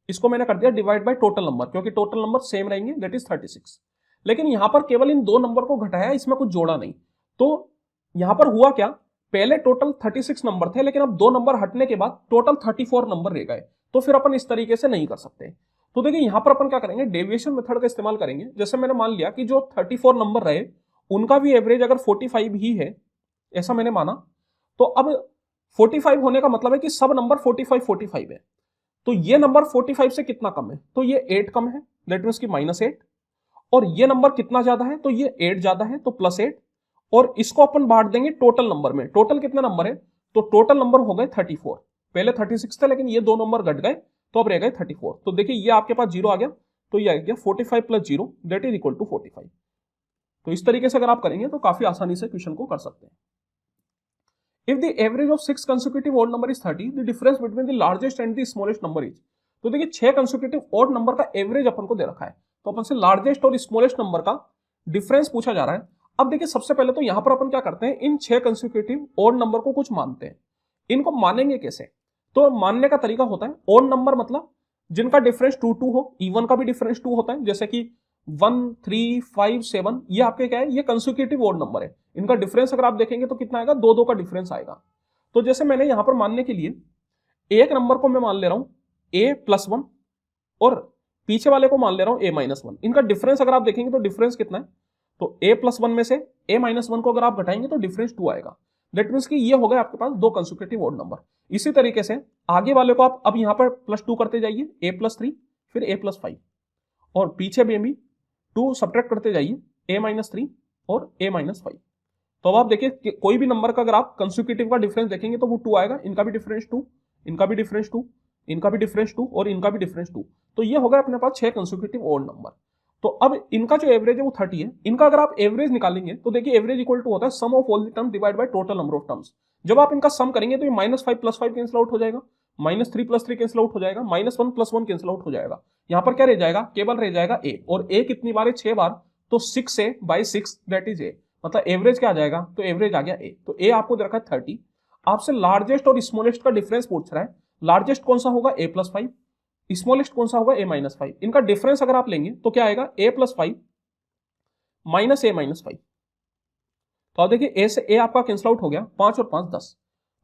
इसको मैंने कर दिया डिवाइड बाय टोटल नंबर, क्योंकि टोटल नंबर सेम रहेंगे, दैट इज 36। लेकिन यहां पर केवल इन 2 नंबर को घटाया, इसमें कुछ जोड़ा नहीं। तो यहां पर हुआ क्या, पहले टोटल 36 नंबर थे लेकिन अब 2 नंबर हटने के बाद टोटल 34 नंबर रह गए। तो फिर अपन इस तरीके से नहीं कर सकते। तो देखिए यहां पर अपन क्या करेंगे, डेविएशन मेथड का इस्तेमाल करेंगे। जैसे मैंने मान लिया कि जो 34 नंबर रहे उनका भी एवरेज अगर 45 ही है, ऐसा मैंने माना, तो अब 45 होने का मतलब है कि सब नंबर 45 है। तो ये नंबर 45 से कितना कम है, तो ये 8 कम है, दैट मींस कि -8। और ये नंबर कितना ज्यादा है, तो ये 8 ज्यादा है, तो +8। और इसको अपन बांट देंगे टोटल नंबर में। टोटल कितने नंबर है, तो टोटल नंबर हो गए 34। पहले 36 थे लेकिन ये 2 नंबर घट गए तो अब रह गए 34। तो देखिए ये आपके पास 0 आ गया, तो ये आ गया 45 + 0 दैट इज इक्वल टू 45। तो इस तरीके से अगर आप करेंगे तो काफी आसानी से क्वेश्चन को कर सकते हैं। If the average of 6 consecutive odd number is 30, the difference between the largest and the smallest number is। तो देखिए 6 consecutive odd नंबर का एवरेज अपन को दे रखा है, तो अपन से लार्जेस्ट और स्मॉलेस्ट नंबर का डिफरेंस पूछा जा रहा है। अब देखिए सबसे पहले तो यहां पर अपन क्या करते हैं, इन 6 consecutive odd नंबर को कुछ मानते हैं। इनको मानेंगे कैसे, तो मानने का तरीका होता है odd नंबर मतलब जिनका डिफरेंस 2 हो। इवन का भी डिफरेंस 2 होता है, जैसे कि 1 3 5 7, ये आपके क्या है, ये कंसेक्यूटिव ओड नंबर है। इनका डिफरेंस अगर आप देखेंगे तो कितना आएगा, 2 का डिफरेंस आएगा। तो जैसे मैंने यहां पर मानने के लिए एक नंबर को मैं मान ले रहा हूं a+1 और पीछे वाले को मान ले रहा हूं a-1। इनका डिफरेंस अगर आप देखेंगे तो डिफरेंस कितना है, तो a+1 में से a-1 को अगर आप घटाएंगे तो डिफरेंस 2 आएगा। दैट मींस कि ये हो गए आपके पास 2 कंसेक्यूटिव ओड नंबर। इसी तरीके से आगे वाले को आप अब यहां पर +2 करते जाइए, a+3 फिर a+5 और पीछे भी 2 सब्ट्रैक्ट करते जाइए, a-3 और a-5। तो अब आप देखिए कोई भी नंबर का अगर आप कंसेक्यूटिव का डिफरेंस देखेंगे तो वो 2 आएगा। इनका भी डिफरेंस 2, इनका भी डिफरेंस 2, इनका भी डिफरेंस 2 और इनका भी डिफरेंस 2। तो ये होगा अपने पास 6 कंसेक्यूटिव ओड नंबर। तो अब इनका जो एवरेज है वो 30 है। इनका अगर आप एवरेज निकालेंगे तो देखिए एवरेज इक्वल टू होता है sum of all the term divide by total number of terms. जब आप इनका सम करेंगे तो ये -5 + 5 कैंसिल आउट हो जाएगा, -3 + 3 कैंसिल आउट हो जाएगा, -1 + 1 कैंसिल आउट हो जाएगा। यहाँ पर क्या रह जाएगा, केवल रह जाएगा a, और a कितनी बार है, 6 बार, तो 6a/6 दैट इज a। मतलब एवरेज क्या आ जाएगा, तो एवरेज आ गया a। तो a आपको दे रखा है 30। आपसे लार्जेस्ट और स्मॉलेस्ट का डिफरेंस पूछ रहा है। लार्जेस्ट कौन सा होगा, a+5, स्मॉलेस्ट कौन सा होगा, a-5। इनका डिफरेंस अगर आप लेंगे तो क्या आएगा, a+5 - a-5। तो आप देखिए a से a आपका कैंसिल आउट हो गया, 5 और 5 10,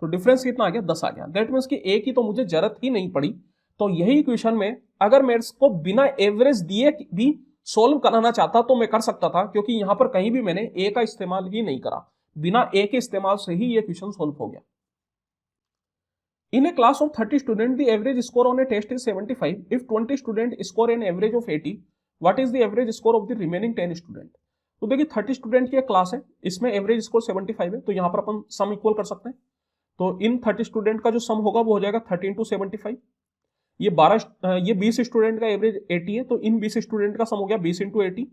तो डिफरेंस कितना आ गया, 10 आ गया। दैट मींस कि a की तो मुझे जरूरत ही नहीं पड़ी। तो यही क्वेश्चन में अगर मैं इसको बिना एवरेज दिए भी सोल्व कराना चाहता तो मैं कर सकता था, क्योंकि यहां पर कहीं भी मैंने a का इस्तेमाल ही नहीं करा। बिना a के इस्तेमाल से ही ये क्वेश्चन सोल्व हो गया। In a class of 30 students, the average score on a test is 75. If 20 students score an average of 80, what is the average score of the remaining 10 students? तो देखिए 30 स्टूडेंट की एक क्लास है, इसमें average score 75 है, तो यहां पर अपन सम इक्वल कर सकते हैं। तो इन 30 स्टूडेंट का जो सम होगा वो हो जाएगा 30 × 75। ये 20 स्टूडेंट का एवरेज 80 है, तो इन 20 स्टूडेंट का सम हो गया 20 × 80,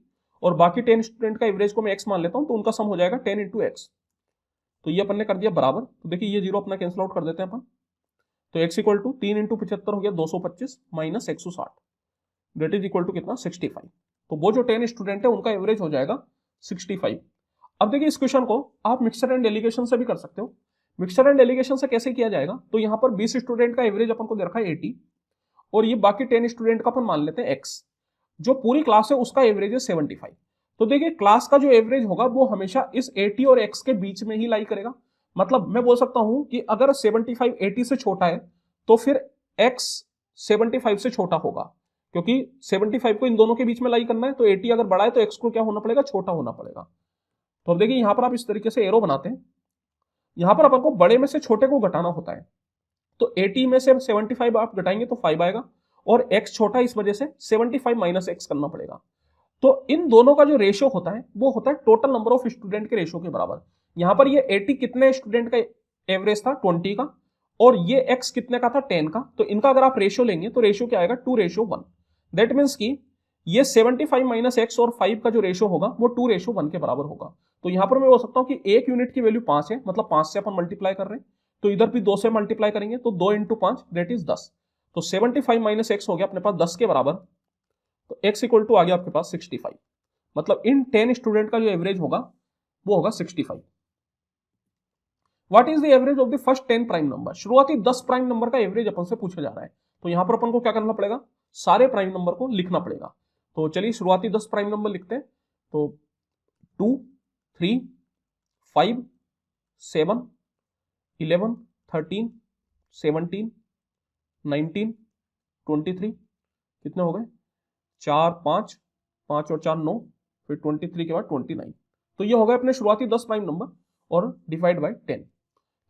और बाकी 10 स्टूडेंट का एवरेज को मैं x मान लेता हूं, तो उनका सम हो जाएगा 10 × x। तो ये अपन ने कर दिया बराबर। तो देखिए ये 0 अपना कैंसिल आउट कर देते हैं अपन। तो x इक्वल टू 3 × 75 हो गया 225 - 160 दैट इज इक्वल टू कितना, 65। तो वो जो 10 स्टूडेंट है उनका एवरेज हो जाएगा 65। अब देखिए इस क्वेश्चन को आप मिक्सर एंड डेलीगेशन से भी कर सकते हो। मिक्सर एंड डेलीगेशन से कैसे किया जाएगा, तो यहाँ पर 20 स्टूडेंट का एवरेज अपन को दे रखा है 80, और ये बाकी 10 स्टूडेंट का अपन मान लेते हैं x। जो पूरी क्लास है उसका एवरेज है 75। तो देखिए क्लास का जो एवरेज होगा वो हमेशा इस 80 और x के बीच में ही लाई करेगा। मतलब मैं बोल सकता हूं कि अगर 75 80 से छोटा है तो फिर x 75 से छोटा होगा, क्योंकि 75 को इन दोनों के बीच में लाई करना है, तो 80 अगर बड़ा है तो x को क्या होना पड़ेगा, छोटा होना पड़ेगा। तो अब देखिए यहां पर आप इस तरीके से एरो बनाते हैं, यहां पर अपन को बड़े में से छोटे को घटाना होता है, तो 80 में से 75 आप घटाएंगे तो 5 आएगा, और x छोटा इस वजह से 75 माइनस x करना पड़ेगा। तो इन दोनों का जो रेशियो होता है वो होता है टोटल नंबर ऑफ स्टूडेंट के रेशियो के बराबर। यहां पर ये 80 कितने स्टूडेंट का एवरेज था, 20 का, और ये x कितने का था, 10 का। तो इनका अगर आप रेशियो लेंगे तो रेशियो क्या आएगा, 2:1। दैट मीन्स कि ये 75 माइनस x और 5 का जो रेशियो होगा वो 2:1 के बराबर होगा। तो यहां पर मैं बोल सकता हूं कि एक यूनिट की वैल्यू 5 है, मतलब 5 से अपन मल्टीप्लाई कर रहे हैं, तो इधर भी 2 से मल्टीप्लाई करेंगे, तो 2 × 5 दैट इज 10। तो 75 माइनस x हो गया अपने पास 10 के बराबर, तो x इक्वल टू आ गया आपके पास 65। मतलब इन 10 स्टूडेंट का जो एवरेज होगा वो होगा 65। What is the average of the first 10 prime number. शुरुआती 10 प्राइम नंबर का एवरेज अपन से पूछा जा रहा है, तो यहां पर अपन को क्या करना पड़ेगा, सारे प्राइम नंबर को लिखना पड़ेगा। तो चलिए शुरुआती 10 प्राइम नंबर लिखते हैं। तो 2, 3, 5, 7, 11, 13, 17, 19, 23, कितने हो गए, 4, 5, 5 और 4 9, फिर 23 के बाद 29। तो ये हो गए अपने शुरुआती 10 प्राइम नंबर और डिवाइड बाय 10।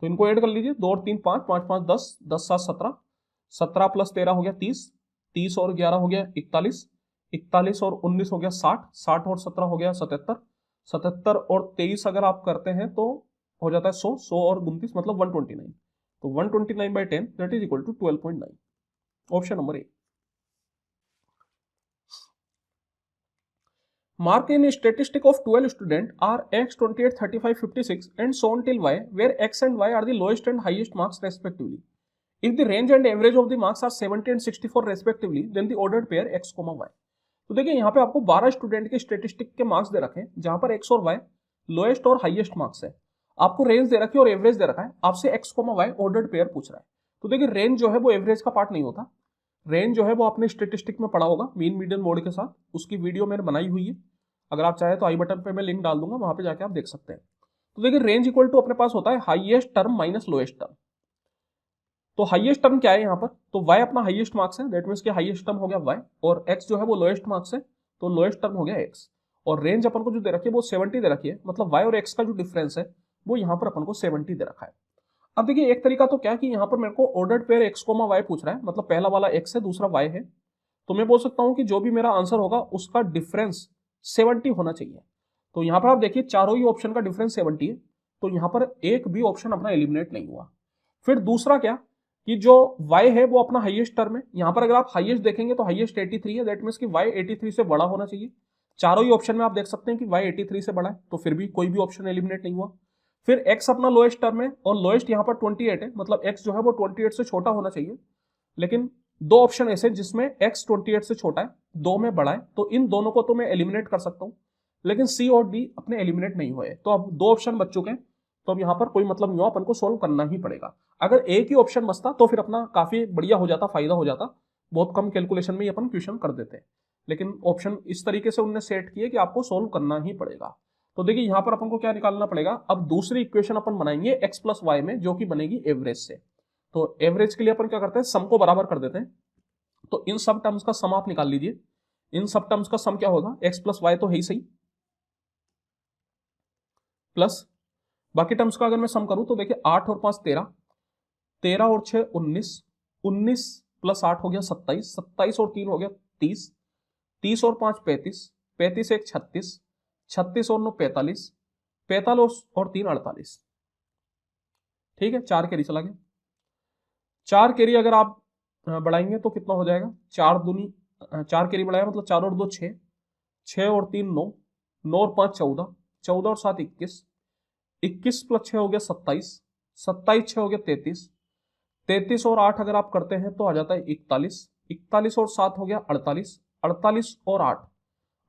तो इनको ऐड कर लीजिए, 2 और 3 5, 5 5 10, 10 7 17, 17 प्लस 13 हो गया 30, 30 और 11 हो गया 41, 41 और 19 हो गया 60, 60 और 17 हो गया 77, 77 और 23 अगर आप करते हैं तो हो जाता है 100, 100 और 29 मतलब 129। तो 129 by 10 that is equal to 12.9। Option number A. Mark in statistic of 12 students are x 28, 35, 56 and so on till y, where x and y are the lowest and highest marks respectively. If the range and average of the marks are 70 and 64 respectively, then the ordered pair x, y. तो देखिए यहाँ पे आपको 12 student के statistic के marks दे रखे हैं, जहां पर x और y लोएस्ट और हाईएस्ट मार्क्स है। आपको रेंज दे रखी है और एवरेज दे रखा है, आपसे x, y ऑर्डर्ड पेयर पूछ रहा है। तो देखिए रेंज जो है वो एवरेज का पार्ट नहीं होता, रेंज जो है वो आपने स्टेटिस्टिक में पढ़ा होगा मीन मीडियन मोड के साथ, उसकी वीडियो मैंने बनाई हुई है, अगर आप चाहे तो आई बटन पे मैं लिंक डाल दूंगा, वहां पे जाके आप देख सकते हैं। तो देखिए रेंज इक्वल टू अपने पास होता है highest term minus lowest term. तो हाईएस्ट टर्म क्या है यहाँ पर, तो y अपना हाईएस्ट मार्क्स है, दैट मींस कि हाईएस्ट टर्म हो गया y, और x जो है वो लोएस्ट मार्क्स है, तो लोएस्ट टर्म हो गया x। और रेंज अपन को जो दे रखी है वो 70 दे रखी है, मतलब y और x का जो डिफरेंस है वो यहाँ पर अपन को 70 दे रखा है। अब देखिए एक तरीका तो क्या कि यहाँ पर मेरे को ऑर्डर्ड पेयर x, y पूछ रहा है, मतलब पहला वाला x है दूसरा y है, तो मैं बोल सकता हूँ कि जो भी मेरा आंसर होगा उसका डिफरेंस 70 होना चाहिए। तो यहां पर आप देखिए चारों ही ऑप्शन का डिफरेंस 70 है, तो यहां पर एक भी ऑप्शन अपना एलिमिनेट नहीं हुआ। फिर दूसरा क्या कि जो y है वो अपना हाईएस्ट टर्म है, यहां पर अगर आप हाईएस्ट देखेंगे तो हाईएस्ट 83 है, दैट मींस कि y 83 से बड़ा होना चाहिए। चारों ही ऑप्शन में आप देख सकते हैं कि y 83 से बड़ा है, तो फिर भी कोई भी ऑप्शन एलिमिनेट नहीं हुआ। फिर x अपना लोएस्ट टर्म है और लोएस्ट यहां पर 28 है, मतलब x जो है वो 28 से छोटा होना चाहिए, लेकिन दो ऑप्शन ऐसे जिसमें x 28 से छोटा है, दो में बड़ा है, तो इन दोनों को तो मैं एलिमिनेट कर सकता हूं, लेकिन सी और डी अपने एलिमिनेट नहीं हुए। तो अब दो ऑप्शन बच चुके हैं, तो अब यहां पर कोई मतलब नहीं हुआ, अपन को सोल्व करना ही पड़ेगा। अगर एक ही ऑप्शन बचता तो फिर अपना काफी बढ़िया हो जाता, फायदा हो जाता, बहुत कम कैलकुलेशन में ही अपन क्वेश्चन कर देते हैं, लेकिन ऑप्शन इस तरीके से उन्होंने सेट किए कि आपको सोल्व करना ही पड़ेगा। तो देखिए यहां पर अपन को क्या निकालना पड़ेगा, अब दूसरी इक्वेशन अपन बनाएंगे x प्लस वाई में, जो कि बनेगी एवरेज से। तो एवरेज के लिए अपन क्या करते हैं, सम को बराबर कर देते हैं। तो इन सब टर्म्स का सम आप निकाल लीजिए। इन सब टर्म्स का सम क्या होगा, x प्लस वाई तो है ही सही, प्लस बाकी टर्म्स का अगर मैं सम करूं तो देखिए 8 और 5 13, 13 और 6 19, 19 प्लस 8 हो गया 27, 27 और 3 हो गया 30, 30 और 5 35, 35 1 36, 36 और 9 45, 45 और 3 48। ठीक है, 4 कैरी चला गया। 4 कैरी अगर आप बढ़ाएंगे तो कितना हो जाएगा, 4 दूनी 4 कैरी बढ़ाया मतलब 4 और 2 6, 6 और 3 9, 9 और 5 14, 14 और 7 21, 21 प्लस 6 हो गया 27, 27 6 हो गया 33, 33 और 8 अगर आप करते हैं तो आ जाता है 41, 41 और 7 हो गया 48, 48 और 8,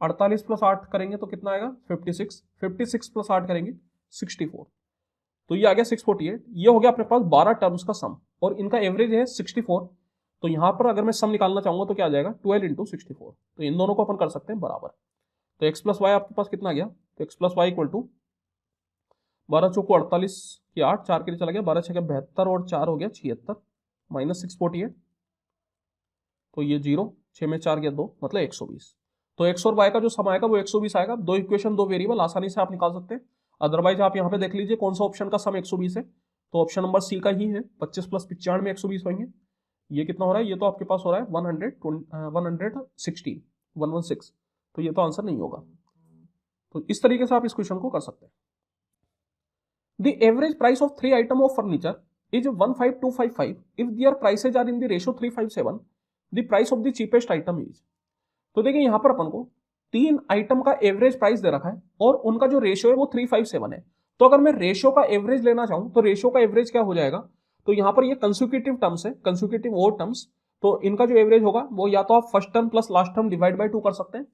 48 प्लस 8 करेंगे तो कितना आएगा 56, 56 प्लस 8 करेंगे 64, तो ये आ गया 648। ये हो गया अपने पास 12 टर्म्स का सम, और इनका एवरेज है 64। तो यहां पर अगर मैं सम निकालना चाहूंगा तो क्या आ जाएगा 12 इंटू 64, तो इन दोनों को अपन कर सकते हैं बराबर। तो x प्लस वाई आपके पास कितना आ गया, तो x plus Y equal to 12 चौको 48 की 8, 4 के लिए चला गया, 12 छः 72 और 4 हो गया 76 माइनस 648, तो ये 0, 6 में 4 गया 2 मतलब 120। तो x और y का जो सम आएगा वो 120 आएगा। दो इक्वेशन दो वेरिएबल आसानी से आप निकाल सकते हैं। अदरवाइज आप यहाँ पे देख लीजिए कौन सा ऑप्शन का सम 120 है, तो ऑप्शन नंबर सी का ही है। 25 + 95 में 120 होंगे। ये कितना हो रहा है, ये तो आपके पास हो रहा है 116, तो ये तो आंसर नहीं होगा। तो इस तरीके से आप इस क्वेश्चन को कर सकते हैं। The average price of 3 item of furniture is 15255 if their prices are in the ratio 357, the price of the cheapest item is. तो देखिए यहां पर अपन को 3 आइटम का एवरेज प्राइस दे रखा है और उनका जो रेशियो है वो 357 है। तो अगर मैं रेशियो का एवरेज लेना चाहूं तो रेशियो का एवरेज क्या हो जाएगा, तो यहां पर ये कंसेक्यूटिव टर्म्स है, कंसेक्यूटिव ओड टर्म्स, तो इनका जो एवरेज होगा वो या तो आप first term plus last term divide by 2 कर सकते हैं।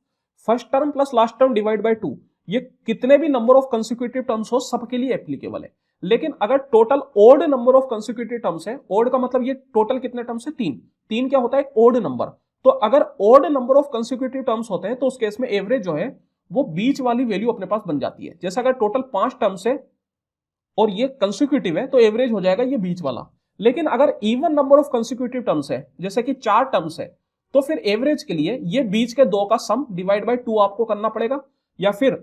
First term plus last term divide by 2 ये कितने भी नंबर ऑफ कंसेक्यूटिव टर्म्स हो सबके लिए एप्लीकेबल है। लेकिन अगर total odd number of consecutive terms है, ओड का मतलब ये टोटल कितने टर्म्स है, 3, 3 क्या होता है, एक ओड नंबर। तो अगर odd number of consecutive terms होते हैं तो उस केस में एवरेज जो है वो बीच वाली वैल्यू अपने पास बन जाती है। जैसे अगर टोटल 5 टर्म्स है और ये कंसेक्यूटिव है तो एवरेज हो जाएगा ये बीच वाला। लेकिन अगर even number of consecutive terms है, जैसे कि 4 टर्म्स है, तो फिर एवरेज के लिए ये बीच के 2 का सम डिवाइड बाय 2 आपको करना पड़ेगा, या फिर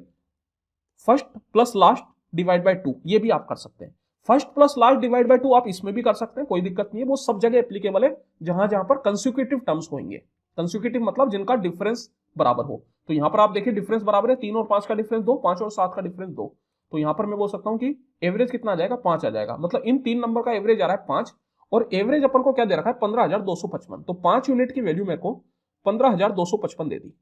first plus last divide by 2 ये भी आप कर सकते हैं। First plus last divide by 2 आप इसमें भी कर सकते हैं, कोई दिक्कत नहीं है, वो सब जगह एप्लीकेबल है जहां जहां पर कंसेक्यूटिव टर्म्स होंगे। कंसेक्यूटिव मतलब जिनका डिफरेंस बराबर हो। तो यहां पर आप देखिए डिफरेंस बराबर है, 3 और 5 का डिफरेंस 2, 5 और 7 का डिफरेंस 2। तो यहां पर मैं बोल सकता हूं कि एवरेज कितना आ जाएगा, 5 आ जाएगा। मतलब इन 3 नंबर का एवरेज आ रहा है 5 और एवरेज अपन को क्या दे रखा है, 15,255। तो 5 यूनिट की वैल्यू मेरे को 15,255 दे दी।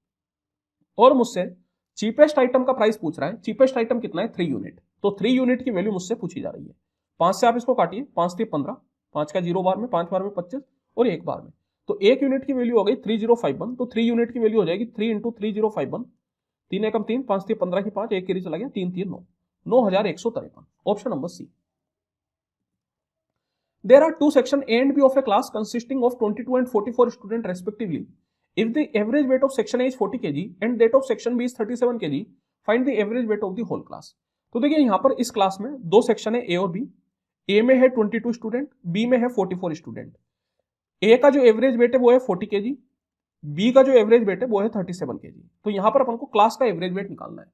और मुझसे चीपेस्ट आइटम का प्राइस पूछ रहा है। चीपेस्ट आइटम कितना है, 3 यूनिट। तो 3 यूनिट की वैल्यू मुझसे पूछी जा रही है। 5 से आप इसको काटिए, 5 3 15, 5 का 0 बार में, 5 बार में 25 और 1 बार में। तो 1 यूनिट की वैल्यू हो गई 3051। तो 3 यूनिट की वैल्यू हो जाएगी 3 × 3051, 3 एकम 3, 5 3 15 की 5, 1 कैरी चला गया, 3 3 9, 9153। Option number C. There are 2 sections A and B of a class consisting of 22 and 44 students respectively. If the average weight of section A is 40 kg and that of section B is 37 kg, find the average weight of the whole class. तो देखिए यहाँ पर इस class में 2 section है A और B। A में है 22 स्टूडेंट, B में है 44 स्टूडेंट। A का जो एवरेज वेट है वो है 40 kg, B का जो एवरेज वेट है वो है 37 kg। तो यहाँ पर अपन को क्लास का एवरेज वेट निकालना है।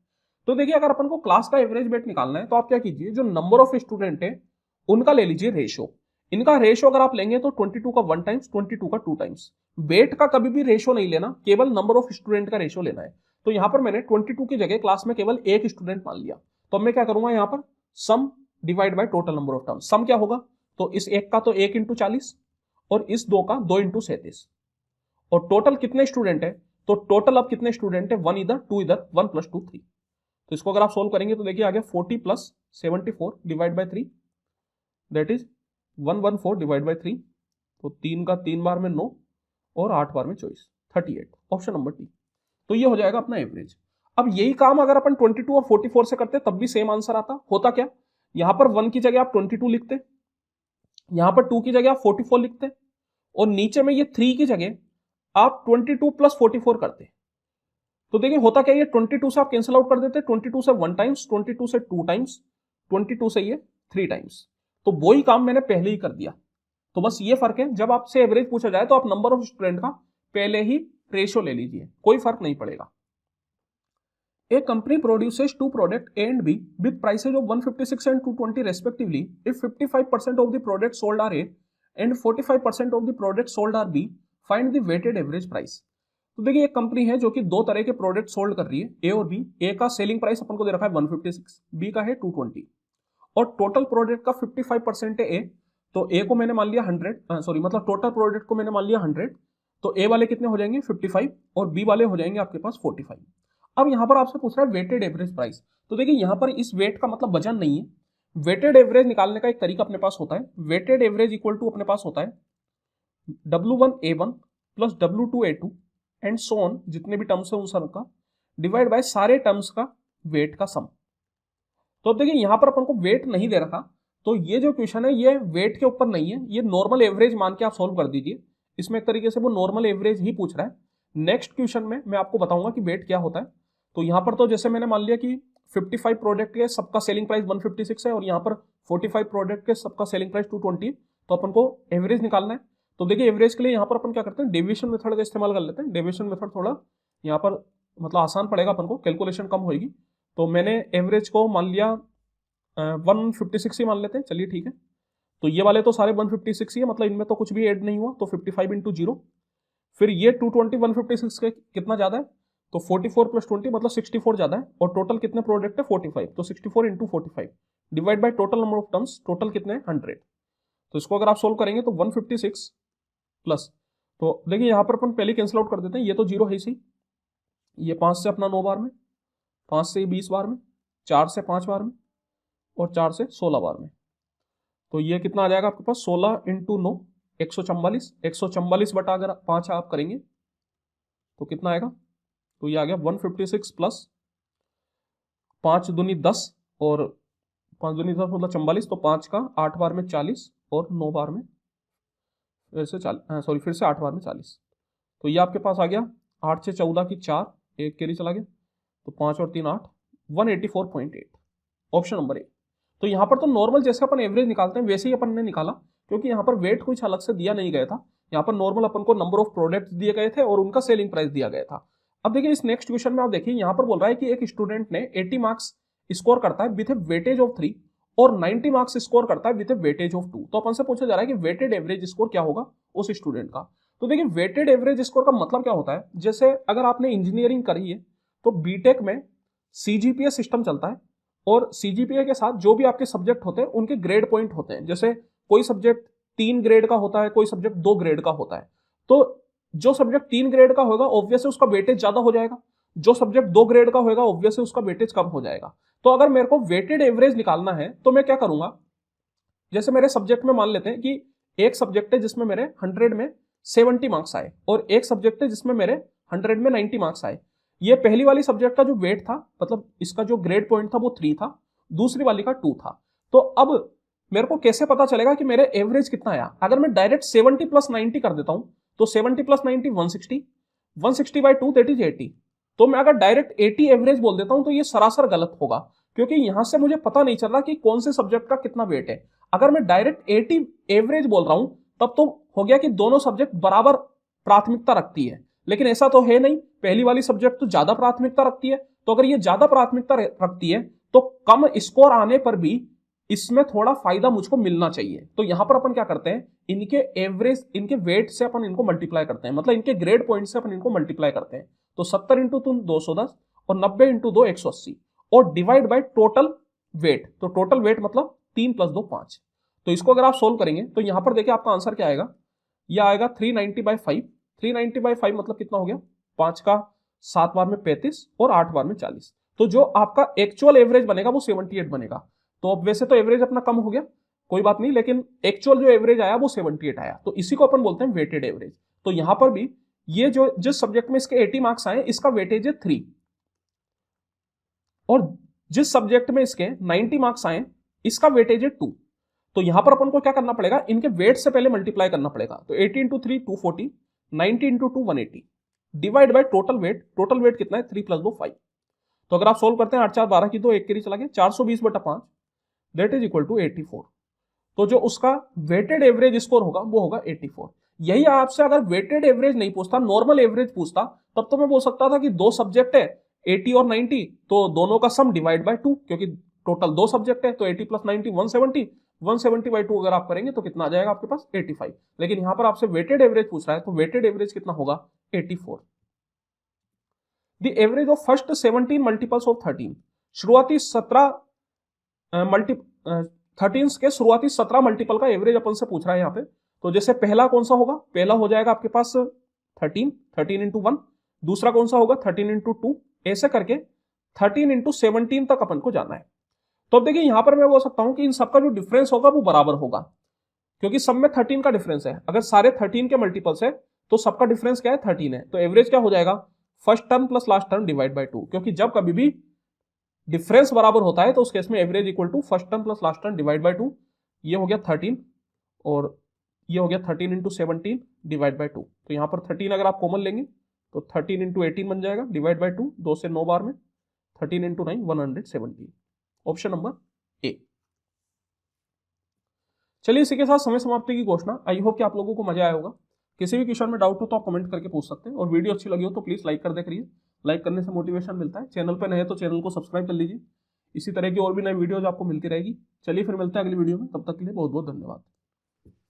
तो देखिए अगर अपन को क्लास का एवरेज वेट निकालना है तो आप क्या कीजिए, जो नंबर ऑफ स्टूडेंट है उनका ले लीजिए रेशो। इनका रेशो अगर आप लेंगे तो 22 का 1 टाइम्स, 22 का 2 टाइम्स। वेट का कभी भी रेशो नहीं लेना, केवल नंबर ऑफ स्टूडेंट का रेशो लेना है। तो यहां पर मैंने 22 की जगह क्लास में केवल एक स्टूडेंट मान लिया। तो अब मैं क्या करूंगा, यहां पर sum divide by total number of terms. Sum क्या होगा, तो इस एक का तो 1 × 40 और इस 2 का 2 × 37। और टोटल कितने स्टूडेंट है, तो टोटल अब कितने स्टूडेंट है, 1 इधर 2 इधर, 1 + 2 3। तो इसको अगर आप सोल्व करेंगे तो देखिए आ गया 40 + 74 divide by 3, that is 114 divide by 3। तो 3 का 3 बार में 9 और 8 बार में 24, 38। Option number D. तो ये हो जाएगा अपना एवरेज। अब यही काम अगर अपन 22 और 44 से करते तब भी सेम आंसर आता। होता क्या, यहां पर 1 की जगह आप 22 लिखते, यहां पर 2 की जगह आप 44 लिखते और नीचे में ये 3 की जगह आप 22 + 44 करते। तो देखिए होता क्या, ये 22 से आप कैंसिल आउट कर देते, 22 से 1 टाइम्स, 22 से 2 टाइम्स, 22 से ये 3 टाइम्स। तो वही काम मैंने पहले ही कर दिया। तो बस ये फर्क है, जब आपसे एवरेज पूछा जाए तो आप नंबर ऑफ स्टूडेंट का पहले ही रेशियो ले लीजिए, कोई फर्क नहीं पड़ेगा। A company produces 2 products A and B with prices of 156 and 220 respectively. If 55% of the products sold are A and 45% of the products sold are B, find the weighted average price. तो देखिए एक company है जो कि 2 तरह के product sold कर रही है, A और B। A का सेलिंग प्राइस अपन को दे रखा है 156, B का है 220 और टोटल प्रोडक्ट का 55% है A। तो A को मैंने मान लिया 100, सॉरी मतलब टोटल प्रोडक्ट को मैंने मान लिया 100। तो A वाले कितने हो जाएंगे 55 और B वाले हो जाएंगे आपके पास 45। अब यहां पर आपसे पूछ रहा है वेटेड एवरेज प्राइस। तो देखिए यहां पर इस वेट का मतलब वजन नहीं है। वेटेड एवरेज निकालने का एक तरीका अपने पास होता है। वेटेड एवरेज इक्वल टू अपने पास होता है W1A1 + W2A2 and so on, जितने भी टर्म्स है उन सब का डिवाइड बाय सारे टर्म्स का वेट का सम। तो अब देखिए यहां पर अपन को वेट नहीं दे रखा, तो ये जो क्वेश्चन है ये वेट के ऊपर नहीं है, ये नॉर्मल एवरेज मान के आप सॉल्व कर दीजिए। इसमें एक तरीके से वो नॉर्मल एवरेज ही पूछ रहा है। नेक्स्ट क्वेश्चन में मैं आपको बताऊंगा कि वेट क्या होता है। तो यहां पर तो जैसे मैंने मान लिया कि 55 प्रोडक्ट के सबका सेलिंग प्राइस 156 है और यहाँ पर 45 प्रोडक्ट के सबका सेलिंग प्राइस 220, तो अपन को एवरेज निकालना है। तो देखिए एवरेज के लिए यहाँ पर अपन क्या करते हैं, डेविएशन मेथड का इस्तेमाल कर लेते हैं। डेविएशन मेथड थोड़ा यहाँ पर मतलब आसान पड़ेगा अपन को, कैलकुलेशन कम होगी। तो मैंने एवरेज को मान लिया 156 ही मान लेते हैं, चलिए ठीक है। तो ये वाले तो सारे 156 ही है, मतलब इनमें तो कुछ भी ऐड नहीं हुआ, तो 55 इंटू 0। फिर ये 220 156 के कितना ज्यादा है, तो 44 प्लस 20 मतलब 64 ज्यादा है। और टोटल कितने प्रोडक्ट है 45, तो 64 into 45 divide by total number of terms, total कितने 100। तो इसको अगर आप सोल्व करेंगे तो 156 प्लस, तो देखिए यहाँ पर अपन पहले कैंसिल आउट कर देते हैं, ये तो 0 है इसी, ये 5 से अपना 9 बार में, 5 से 20 बार में, 4 से 5 बार में, और 4 से 16 बार में। तो ये कितना आ जाएगा आपके पास, 16 इंटू 9 144, 144 बटा अगर 5 आप करेंगे तो कितना आएगा, तो ये आ गया 156 प्लस 5 दूनी 10 और 5 दूनी 10 मतलब 44, तो 5 का 8 बार में 40 और 9 बार में फिर से 40, सॉरी फिर से 8 बार में 40। तो ये आपके पास आ गया 8 से 14 की 4, एक कैरी चला गया, तो 5 और 3 8, 184.8, ऑप्शन नंबर ए। तो यहाँ पर तो नॉर्मल जैसे अपन एवरेज निकालते हैं वैसे ही अपन ने निकाला, क्योंकि यहाँ पर वेट कुछ अलग से दिया नहीं गया था। यहाँ पर नॉर्मल अपन को नंबर ऑफ प्रोडक्ट्स दिए गए थे और उनका सेलिंग प्राइस दिया गया था। अब देखिए इस नेक्स्ट क्वेश्चन में आप देखिए यहाँ पर बोल रहा है कि एक स्टूडेंट ने 80 मार्क्स स्कोर करता है विथ ए वेटेज ऑफ 3 और 90 मार्क्स स्कोर करता है विथ ए वेटेज ऑफ 2। तो अपन से पूछा जा रहा है कि वेटेड एवरेज स्कोर क्या होगा उस स्टूडेंट का। तो देखिए वेटेड एवरेज स्कोर का मतलब क्या होता है, जैसे अगर आपने इंजीनियरिंग करी है तो बीटेक में सीजीपीए सिस्टम चलता है, और सीजीपीए के साथ जो भी आपके सब्जेक्ट होते हैं उनके ग्रेड पॉइंट होते हैं। जैसे कोई सब्जेक्ट 3 ग्रेड का होता है, कोई सब्जेक्ट 2 ग्रेड का होता है। तो जो सब्जेक्ट 3 ग्रेड का होगा ऑब्वियसली उसका वेटेज ज्यादा हो जाएगा, जो सब्जेक्ट 2 ग्रेड का होगा ऑब्वियसली उसका वेटेज कम हो जाएगा। तो अगर मेरे को वेटेड एवरेज निकालना है तो मैं क्या करूंगा, जैसे मेरे सब्जेक्ट में मान लेते हैं कि एक सब्जेक्ट है जिसमें मेरे 100 में 70 मार्क्स आए और एक सब्जेक्ट है जिसमें मेरे 100 में 90 मार्क्स आए। ये पहली वाली सब्जेक्ट का जो वेट था, मतलब इसका जो ग्रेड पॉइंट था वो 3 था, दूसरी वाली का 2 था। तो अब मेरे को कैसे पता चलेगा कि मेरे एवरेज कितना आया। अगर मैं डायरेक्ट 70 प्लस 90 कर देता हूं तो 70 प्लस 90 160, 160 बाई 2 दैट इज 80। तो मैं अगर डायरेक्ट 80 एवरेज बोल देता हूं तो ये सरासर गलत होगा, क्योंकि यहां से मुझे पता नहीं चल रहा कि कौन से सब्जेक्ट का कितना वेट है। अगर मैं डायरेक्ट 80 एवरेज बोल रहा हूं तब तो हो गया कि दोनों सब्जेक्ट बराबर प्राथमिकता रखती है, लेकिन ऐसा तो है नहीं, पहली वाली सब्जेक्ट तो ज्यादा प्राथमिकता रखती है। तो अगर ये ज्यादा प्राथमिकता रखती है तो कम स्कोर आने पर भी इसमें थोड़ा फायदा मुझको मिलना चाहिए। तो यहां पर अपन क्या करते हैं, इनके एवरेज, इनके वेट से अपन इनको मल्टीप्लाई करते हैं, मतलब इनके ग्रेड पॉइंट से अपन इनको मल्टीप्लाई करते हैं। तो 70 इंटू 210 और 90 इंटू 2 180 और डिवाइड बाई टोटल वेट। तो टोटल वेट मतलब 3 प्लस 2 5। तो इसको अगर आप सोल्व करेंगे तो यहां पर देखिए आपका आंसर क्या आएगा, यह आएगा 390/5। 390/5 मतलब कितना हो गया, 5 का 7 बार में 35 और 8 बार में 40। तो जो आपका एक्चुअल एवरेज बनेगा वो 78 बनेगा। तो अब वैसे तो एवरेज अपना कम हो गया, कोई बात नहीं, लेकिन एक्चुअल जो एवरेज आया वो 78 आया। तो इसी को अपन बोलते हैं वेटेड एवरेज। तो यहां पर भी ये जो जिस सब्जेक्ट में इसके 80 मार्क्स आए इसका वेटेज है 3, और जिस सब्जेक्ट में इसके 90 मार्क्स आए इसका वेटेज है 2। तो यहां पर अपन को क्या करना पड़ेगा, इनके वेट से पहले मल्टीप्लाई करना पड़ेगा। तो 80 into 3 240, 90 into 2 180 divide by total weight. Total weight कितना है 3 प्लस 2 5। तो अगर आप सोल्व करते हैं 8 4 12 की 2 एक के चला गया, 420/5 दैट इज इक्वल टू 84। तो जो उसका वेटेड एवरेज स्कोर होगा वो होगा 84। यही आपसे अगर वेटेड एवरेज नहीं पूछता, नॉर्मल एवरेज पूछता, तब तो मैं बोल सकता था कि दो सब्जेक्ट है 80 और 90, तो दोनों का सम डिवाइड बाय 2, क्योंकि टोटल 2 सब्जेक्ट है तो 80 प्लस 90 170, 170/2 अगर आप करेंगे तो कितना आ जाएगा आपके पास 85। लेकिन यहां पर आपसे वेटेड एवरेज पूछ रहा है तो वेटेड एवरेज कितना होगा 84। The average of first 17 multiples of 13। शुरुआती 17 13 के शुरुआती 17 मल्टीपल का एवरेज अपन से पूछ रहा है यहाँ पे। तो जैसे पहला कौन सा होगा, पहला हो जाएगा आपके पास 13 इंटू 1, दूसरा कौन सा होगा 13 इंटू 2, ऐसे करके 13 इंटू 17 तक अपन को जाना है। तो अब देखिए यहां पर मैं बोल सकता हूं कि इन सबका जो डिफरेंस होगा वो बराबर होगा, क्योंकि सब में 13 का डिफरेंस है। अगर सारे 13 के मल्टीपल्स है तो सबका डिफरेंस क्या है 13 है। तो एवरेज क्या हो जाएगा, first term plus last term divide by 2, क्योंकि जब कभी भी डिफरेंस बराबर होता है तो उस केस में average equal to first term plus last term divide by 2। ये हो गया 13 और ये हो गया 13 इंटू 17 डिवाइड बाय 2। तो यहां पर 13 अगर आप कॉमन लेंगे तो 13 इंटू 18 बन जाएगा डिवाइड बाय 2, 2 से 9 बार में 13 इंटू 9 117, ऑप्शन नंबर ए। चलिए इसी के साथ समय समाप्ति की घोषणा। आई होप कि आप लोगों को मजा आया होगा। किसी भी क्वेश्चन में डाउट हो तो आप कमेंट करके पूछ सकते हैं, और वीडियो अच्छी लगी हो तो प्लीज लाइक कर दे करिए। लाइक करने से मोटिवेशन मिलता है। चैनल पर नए तो चैनल को सब्सक्राइब कर लीजिए। इसी तरह की और भी नई वीडियोज आपको मिलती रहेगी। चलिए फिर मिलते हैं अगली वीडियो में, तब तक के लिए बहुत बहुत धन्यवाद।